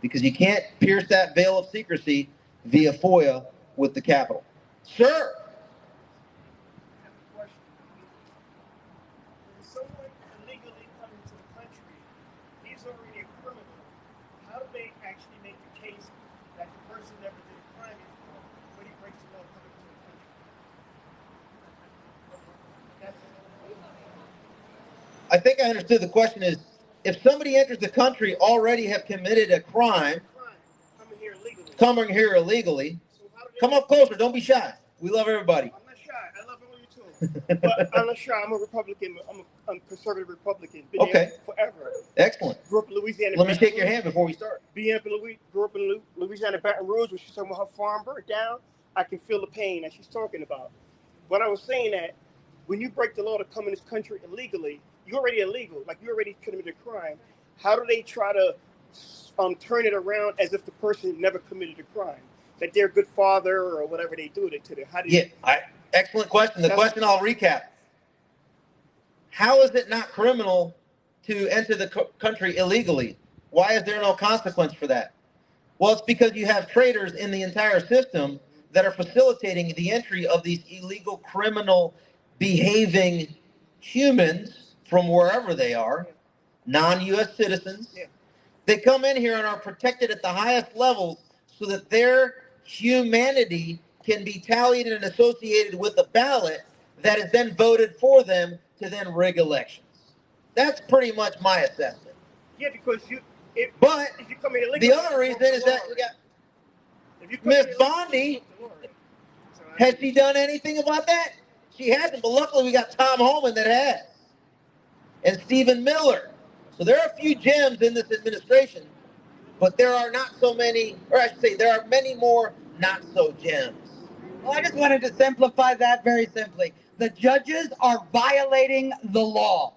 [SPEAKER 4] Because you can't pierce that veil of secrecy via FOIA with the Capitol. Sure.
[SPEAKER 7] Someone illegally coming to the country, he's already a criminal. How do they actually make the case that the person never did a crime before when he breaks the law coming to the country?
[SPEAKER 4] I think I understood the question is, if somebody enters the country already have committed a crime, coming here illegally,
[SPEAKER 7] So how do they,
[SPEAKER 4] come up closer, don't be shy. We love everybody.
[SPEAKER 7] I'm not shy. I love all you too. But I'm not shy. I'm a Republican. I'm a conservative Republican. Been
[SPEAKER 4] Okay.
[SPEAKER 7] there forever.
[SPEAKER 4] Excellent.
[SPEAKER 7] Grew up in Louisiana.
[SPEAKER 4] Let me
[SPEAKER 7] Baton
[SPEAKER 4] shake your
[SPEAKER 7] Rouge.
[SPEAKER 4] hand before we start.
[SPEAKER 7] Grew up in Louisiana, Baton Rouge, when she's talking about her farm burnt down. I can feel the pain that she's talking about. But I was saying that when you break the law to come in this country illegally, you're already illegal. Like you already committed a crime. How do they try to turn it around as if the person never committed a crime? That they're a good father or whatever they do to them. How do you?
[SPEAKER 4] Yeah, excellent question. The question I'll recap. How is it not criminal to enter the country illegally? Why is there no consequence for that? Well, it's because you have traitors in the entire system that are facilitating the entry of these illegal, criminal behaving humans from wherever they are, non-U.S. citizens.
[SPEAKER 7] Yeah.
[SPEAKER 4] They come in here and are protected at the highest levels so that their humanity can be tallied and associated with a ballot that is then voted for them to then rig elections. That's pretty much my assessment.
[SPEAKER 7] Yeah, because if you come in illegally,
[SPEAKER 4] The other reason is that we got Miss Bondi. Has she done anything about that? She hasn't, but luckily we got Tom Homan that has. And Stephen Miller. So there are a few gems in this administration, but there are not so many, or I should say, there are many more not so gems.
[SPEAKER 5] Well, I just wanted to simplify that very simply. The judges are violating the law.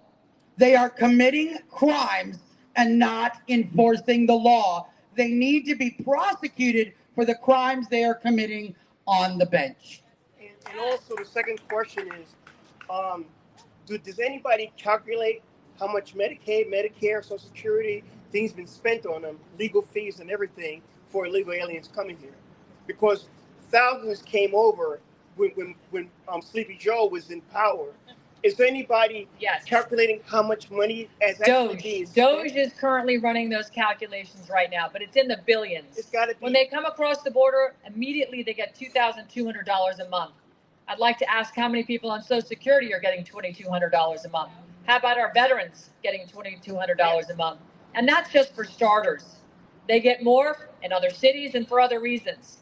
[SPEAKER 5] They are committing crimes and not enforcing the law. They need to be prosecuted for the crimes they are committing on the bench.
[SPEAKER 7] And also the second question is, does anybody calculate how much Medicaid, Medicare, Social Security, things been spent on them, legal fees and everything for illegal aliens coming here? Because thousands came over when Sleepy Joe was in power. Is there anybody
[SPEAKER 1] Yes.
[SPEAKER 7] calculating how much money as actually being spent?
[SPEAKER 1] Doge is currently running those calculations right now, but it's in the billions.
[SPEAKER 7] It's got to be.
[SPEAKER 1] When they come across the border, immediately they get $2,200 a month. I'd like to ask how many people on Social Security are getting $2,200 a month. How about our veterans getting $2,200 a month? And that's just for starters. They get more in other cities and for other reasons.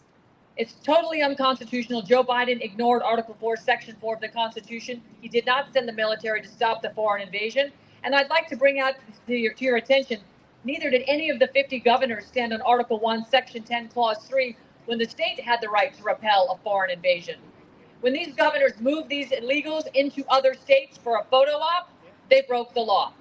[SPEAKER 1] It's totally unconstitutional. Joe Biden ignored Article 4, Section 4 of the Constitution. He did not send the military to stop the foreign invasion. And I'd like to bring out to your attention, neither did any of the 50 governors stand on Article 1, Section 10, Clause 3, when the state had the right to repel a foreign invasion. When these governors moved these illegals into other states for a photo op, they broke the law.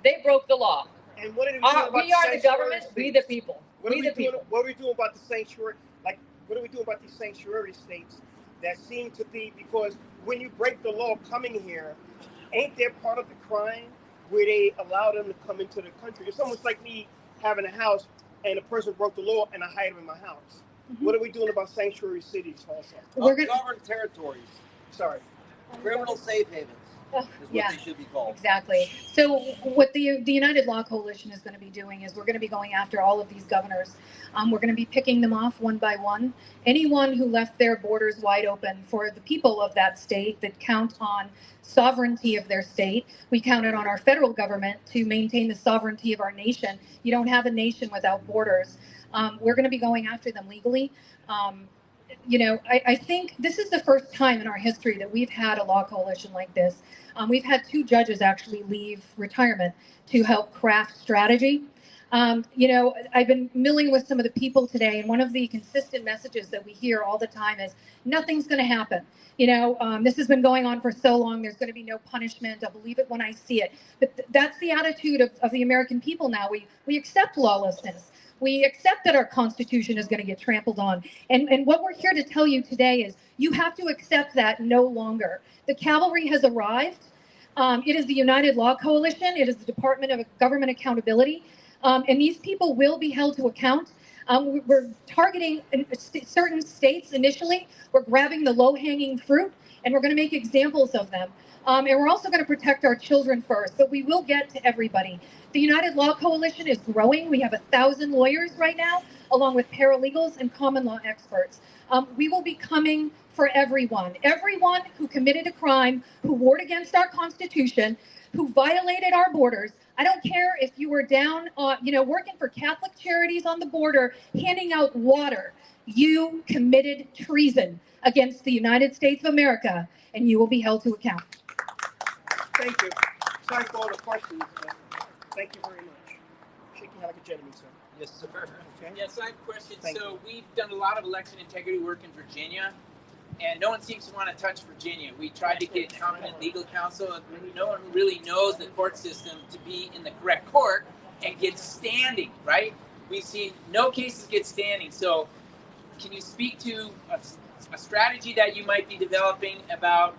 [SPEAKER 1] They broke the law.
[SPEAKER 7] And what are we doing about
[SPEAKER 1] We are the government,
[SPEAKER 7] states?
[SPEAKER 1] we the people.
[SPEAKER 7] What
[SPEAKER 1] We the people.
[SPEAKER 7] What are we doing about the sanctuary? Like, what are we doing about these sanctuary states that seem to be, because when you break the law coming here, ain't there part of the crime where they allow them to come into the country? It's almost like me having a house and a person broke the law and I hide them in my house.
[SPEAKER 2] Mm-hmm.
[SPEAKER 7] What are we doing about sanctuary cities also?
[SPEAKER 2] We're gonna-
[SPEAKER 8] Ungoverned territories,
[SPEAKER 7] Sorry.
[SPEAKER 8] criminal safe havens is what
[SPEAKER 2] yeah.
[SPEAKER 8] they should be called.
[SPEAKER 2] Exactly. So what the United Law Coalition is going to be doing is we're going to be going after all of these governors. We're going to be picking them off one by one. Anyone who left their borders wide open for the people of that state that count on sovereignty of their state. We counted on our federal government to maintain the sovereignty of our nation. You don't have a nation without borders. We're going to be going after them legally. I think this is the first time in our history that we've had a law coalition like this. We've had 2 judges actually leave retirement to help craft strategy. I've been milling with some of the people today, and one of the consistent messages that we hear all the time is nothing's going to happen. This has been going on for so long. There's going to be no punishment. I'll believe it when I see it. But that's the attitude of the American people now. We accept lawlessness. We accept that our Constitution is going to get trampled on. And what we're here to tell you today is you have to accept that no longer. The cavalry has arrived. It is the United Law Coalition. It is the Department of Government Accountability. And these people will be held to account. We're targeting certain states initially. We're grabbing the low-hanging fruit, and we're going to make examples of them. And we're also going to protect our children first, but we will get to everybody. The United Law Coalition is growing. We have 1,000 lawyers right now, along with paralegals and common law experts. We will be coming for everyone who committed a crime, who warred against our Constitution, who violated our borders. I don't care if you were down, working for Catholic charities on the border, handing out water. You committed treason against the United States of America, and you will be held to account.
[SPEAKER 7] Thank you. Sorry for all the questions. Thank you very much. Shaking like a gentleman, sir.
[SPEAKER 8] Yes, sir.
[SPEAKER 7] Okay.
[SPEAKER 9] Yes, I have a question.
[SPEAKER 7] Thank
[SPEAKER 9] So we've done a lot of election integrity work in Virginia, and no one seems to want to touch Virginia. We tried to get competent legal counsel, and no one really knows the court system to be in the correct court and get standing, right? We've seen no cases get standing. So can you speak to a strategy that you might be developing about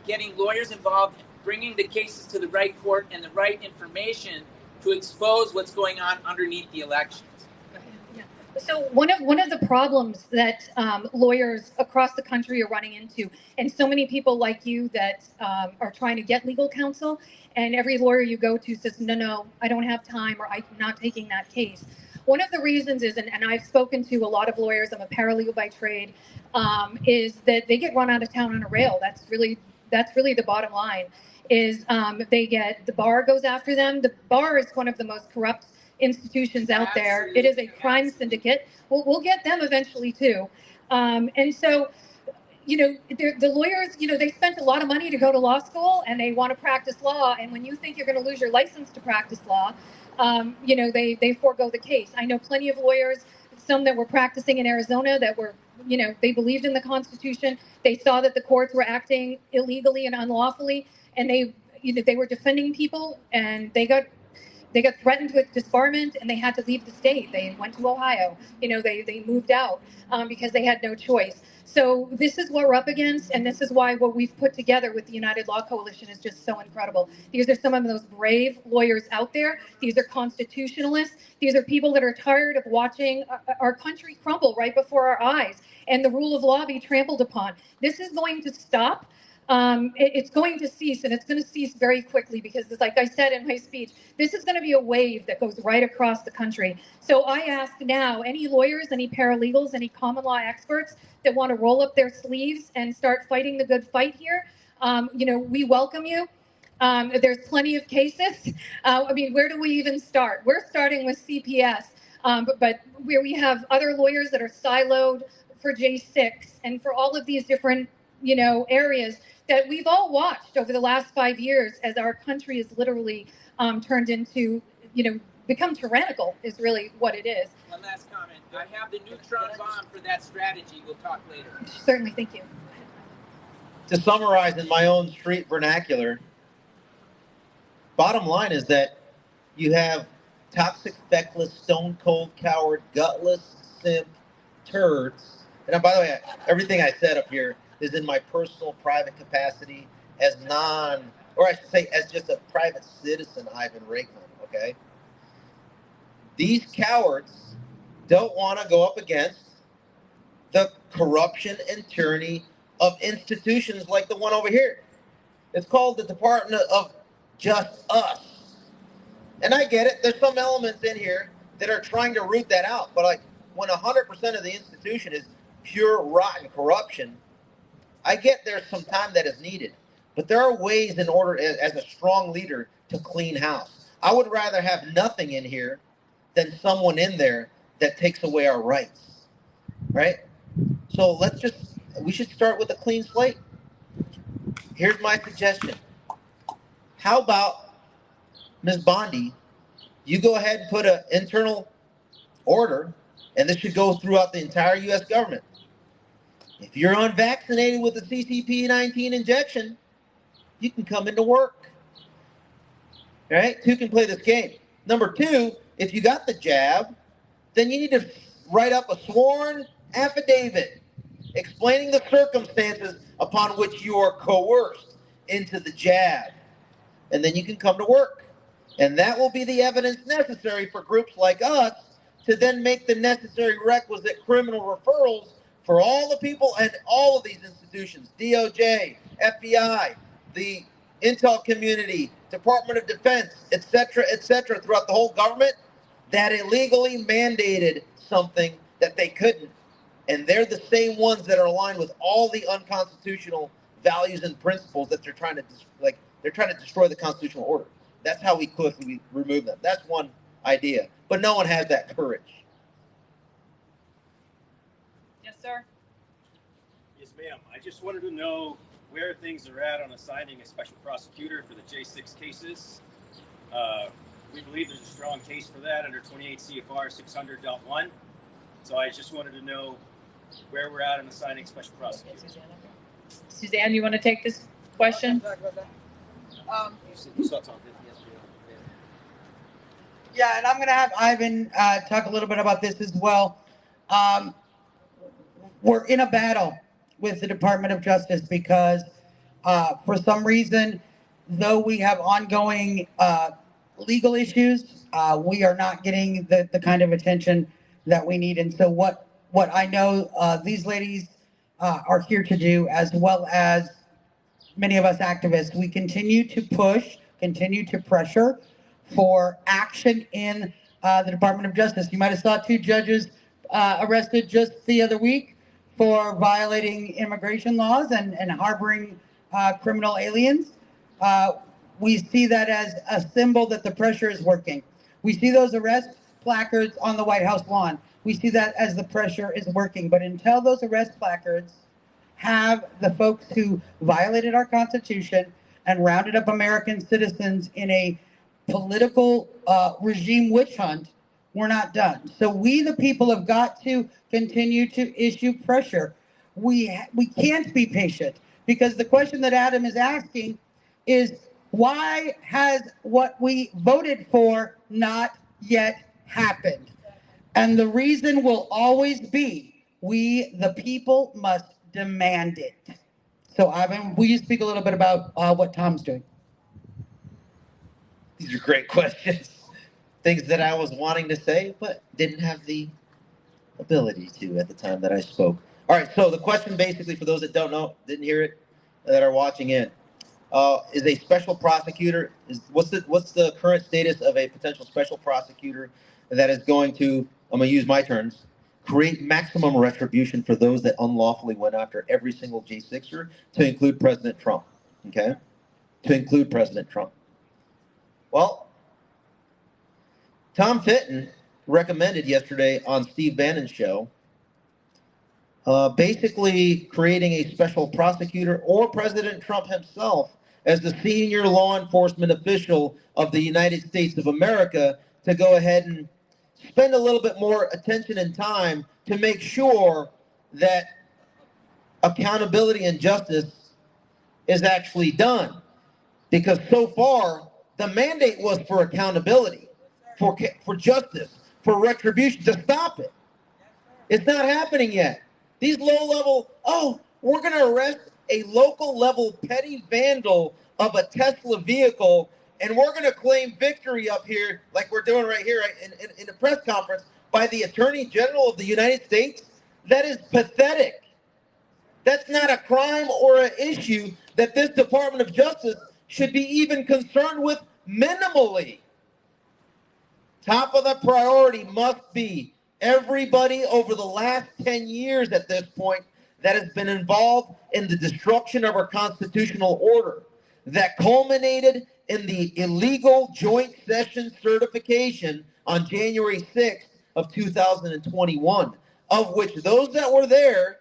[SPEAKER 9] getting lawyers involved, bringing the cases to the right court and the right information to expose what's going on underneath the elections?
[SPEAKER 2] So one of the problems that lawyers across the country are running into, and so many people like you that are trying to get legal counsel, and every lawyer you go to says, no, I don't have time, or I'm not taking that case. One of the reasons is, and I've spoken to a lot of lawyers, I'm a paralegal by trade, is that they get run out of town on a rail. That's really the bottom line. Is the bar goes after them. The bar is one of the most corrupt institutions out there. It is a crime syndicate. We'll get them eventually too. And so, the lawyers, they spent a lot of money to go to law school and they want to practice law. And when you think you're going to lose your license to practice law, they forego the case. I know plenty of lawyers, some that were practicing in Arizona that were, they believed in the Constitution. They saw that the courts were acting illegally and unlawfully, and they were defending people, and they got threatened with disbarment, and they had to leave the state. They went to Ohio. They moved out because they had no choice. So this is what we're up against, and this is why what we've put together with the United Law Coalition is just so incredible. These are some of those brave lawyers out there. These are constitutionalists. These are people that are tired of watching our country crumble right before our eyes and the rule of law be trampled upon. This is going to stop. It's going to cease, and it's going to cease very quickly because, like I said in my speech, this is going to be a wave that goes right across the country. So I ask now, any lawyers, any paralegals, any common law experts that want to roll up their sleeves and start fighting the good fight here, we welcome you. There's plenty of cases. Where do we even start? We're starting with CPS, but where we have other lawyers that are siloed for J6 and for all of these different, areas that we've all watched over the last 5 years as our country is literally turned into, become tyrannical is really what it is.
[SPEAKER 9] One last comment. I have the neutron bomb for that strategy. We'll talk later.
[SPEAKER 2] Certainly, thank you.
[SPEAKER 4] To summarize in my own street vernacular, bottom line is that you have toxic, feckless, stone cold, coward, gutless, simp, turds. And by the way, everything I said up here is in my personal private capacity as as just a private citizen, Ivan Raiklin, okay? These cowards don't want to go up against the corruption and tyranny of institutions like the one over here. It's called the Department of Just Us. And I get it. There's some elements in here that are trying to root that out. But when 100% of the institution is pure rotten corruption, I get there's some time that is needed. But there are ways in order, as a strong leader, to clean house. I would rather have nothing in here than someone in there that takes away our rights, right? So we should start with a clean slate. Here's my suggestion. How about, Ms. Bondi, you go ahead and put an internal order, and this should go throughout the entire U.S. government. If you're unvaccinated with the CCP-19 injection, you can come into work, right? Two can play this game. Number two, if you got the jab, then you need to write up a sworn affidavit explaining the circumstances upon which you are coerced into the jab. And then you can come to work. And that will be the evidence necessary for groups like us to then make the necessary requisite criminal referrals for all the people and all of these institutions, DOJ, FBI, the intel community, Department of Defense, et cetera, throughout the whole government that illegally mandated something that they couldn't. And they're the same ones that are aligned with all the unconstitutional values and principles that they're trying to destroy the constitutional order. That's how we quickly remove them. That's one idea. But no one has that courage.
[SPEAKER 1] Yes, sir.
[SPEAKER 10] Yes, ma'am. I just wanted to know where things are at on assigning a special prosecutor for the J6 cases. We believe there's a strong case for that under 28 CFR 600.1. So I just wanted to know where we're at on assigning special prosecutors.
[SPEAKER 1] Suzanne, you want to take this question?
[SPEAKER 8] You saw something yesterday.
[SPEAKER 5] Yeah, and I'm going to have Ivan talk a little bit about this as well. We're in a battle with the Department of Justice because for some reason, though we have ongoing legal issues, we are not getting the kind of attention that we need. And so what I know these ladies are here to do, as well as many of us activists, we continue to push, continue to pressure for action in the Department of Justice. You might have saw 2 judges arrested just the other week for violating immigration laws and harboring criminal aliens. We see that as a symbol that the pressure is working. We see those arrest placards on the White House lawn. We see that as the pressure is working. But until those arrest placards have the folks who violated our Constitution and rounded up American citizens in a political regime witch hunt, we're not done. So we, the people, have got to continue to issue pressure. We can't be patient, because the question that Adam is asking is, why has what we voted for not yet happened? And the reason will always be, we, the people, must demand it. So, Ivan, will you speak a little bit about what Tom's doing?
[SPEAKER 4] These are great questions. Things that I was wanting to say, but didn't have the ability to at the time that I spoke. All right, so the question basically, for those that don't know, didn't hear it, that are watching in, is a special prosecutor, what's the current status of a potential special prosecutor that is going to, I'm going to use my terms, create maximum retribution for those that unlawfully went after every single J6er, to include President Trump, okay? To include President Trump. Well, Tom Fitton recommended yesterday on Steve Bannon's show, basically creating a special prosecutor, or President Trump himself as the senior law enforcement official of the United States of America, to go ahead and spend a little bit more attention and time to make sure that accountability and justice is actually done. Because so far, the mandate was for accountability, for justice, for retribution, to stop it. It's not happening yet. These low-level, we're going to arrest a local-level petty vandal of a Tesla vehicle, and we're going to claim victory up here, like we're doing right here in a press conference, by the Attorney General of the United States. That is pathetic. That's not a crime or an issue that this Department of Justice should be even concerned with minimally. Top of the priority must be everybody over the last 10 years at this point that has been involved in the destruction of our constitutional order, that culminated in the illegal joint session certification on January 6th of 2021, of which those that were there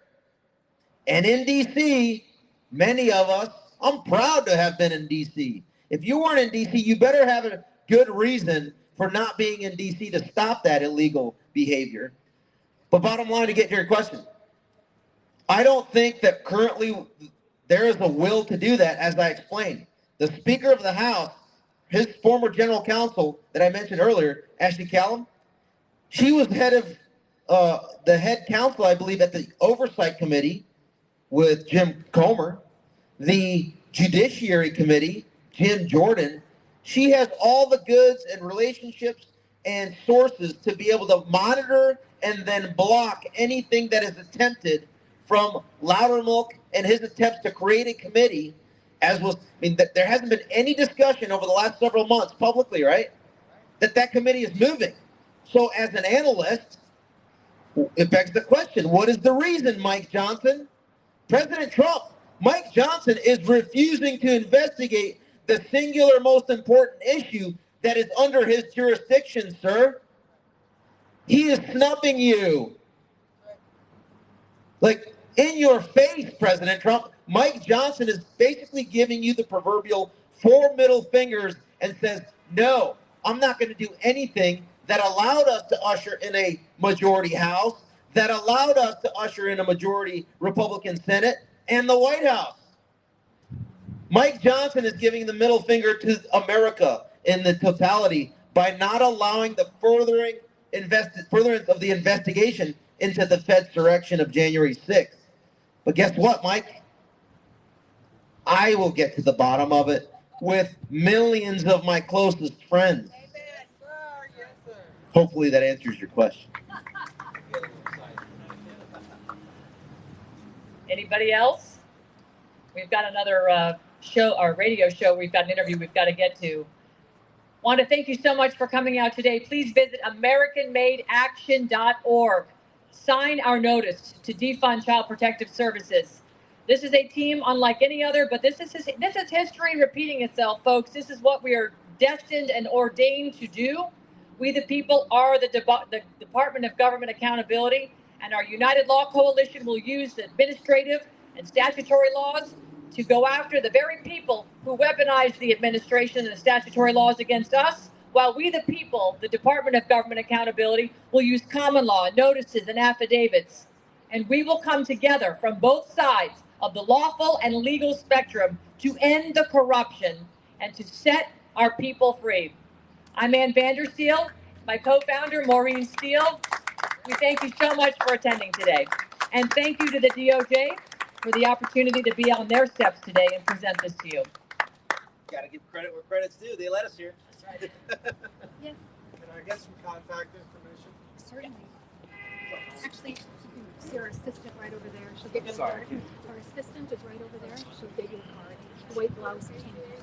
[SPEAKER 4] and in D.C., many of us, I'm proud to have been in D.C. If you weren't in D.C., you better have a good reason for not being in D.C. to stop that illegal behavior. But bottom line, to get to your question, I don't think that currently there is a will to do that, as I explained. The Speaker of the House, his former general counsel that I mentioned earlier, Ashley Callum, she was head of the head counsel, I believe, at the Oversight Committee with Jim Comer, the Judiciary Committee, Jim Jordan. She has all the goods and relationships and sources to be able to monitor and then block anything that is attempted from Loudermilk and his attempts to create a committee, as was, there hasn't been any discussion over the last several months publicly, right, that committee is moving. So as an analyst, it begs the question, what is the reason, Mike Johnson? President Trump, Mike Johnson is refusing to investigate the singular most important issue that is under his jurisdiction, sir. He is snubbing you. Like, in your face, President Trump, Mike Johnson is basically giving you the proverbial 4 middle fingers and says, no, I'm not going to do anything that allowed us to usher in a majority House, that allowed us to usher in a majority Republican Senate and the White House. Mike Johnson is giving the middle finger to America in the totality by not allowing the furtherance of the investigation into the Fed's direction of January 6th. But guess what, Mike? I will get to the bottom of it with millions of my closest friends. Hopefully that answers your question.
[SPEAKER 1] Anybody else? We've got another show, our radio show. We've got an interview we've got to get to. Want to thank you so much for coming out today. Please visit AmericanMadeAction.org. Sign our notice to defund Child Protective Services. This is a team unlike any other, but this is history repeating itself, folks. This is what we are destined and ordained to do. We the people are the Department of Government Accountability, and our United Law Coalition will use the administrative and statutory laws to go after the very people who weaponize the administration and the statutory laws against us, while we, the people, the Department of Government Accountability, will use common law, notices, and affidavits. And we will come together from both sides of the lawful and legal spectrum to end the corruption and to set our people free. I'm Ann Vandersteel, my co-founder, Maureen Steele. We thank you so much for attending today. And thank you to the DOJ for the opportunity to be on their steps today and present this to you.
[SPEAKER 8] Got to give credit where credit's due. They let us here.
[SPEAKER 1] That's right.
[SPEAKER 11] Yes,
[SPEAKER 8] Can I get some contact information?
[SPEAKER 11] certainly. Actually, you can see our assistant right over there. She'll get you a
[SPEAKER 8] Sorry.
[SPEAKER 11] card. Our assistant is right over there. She'll get you a card. The white blouse, pink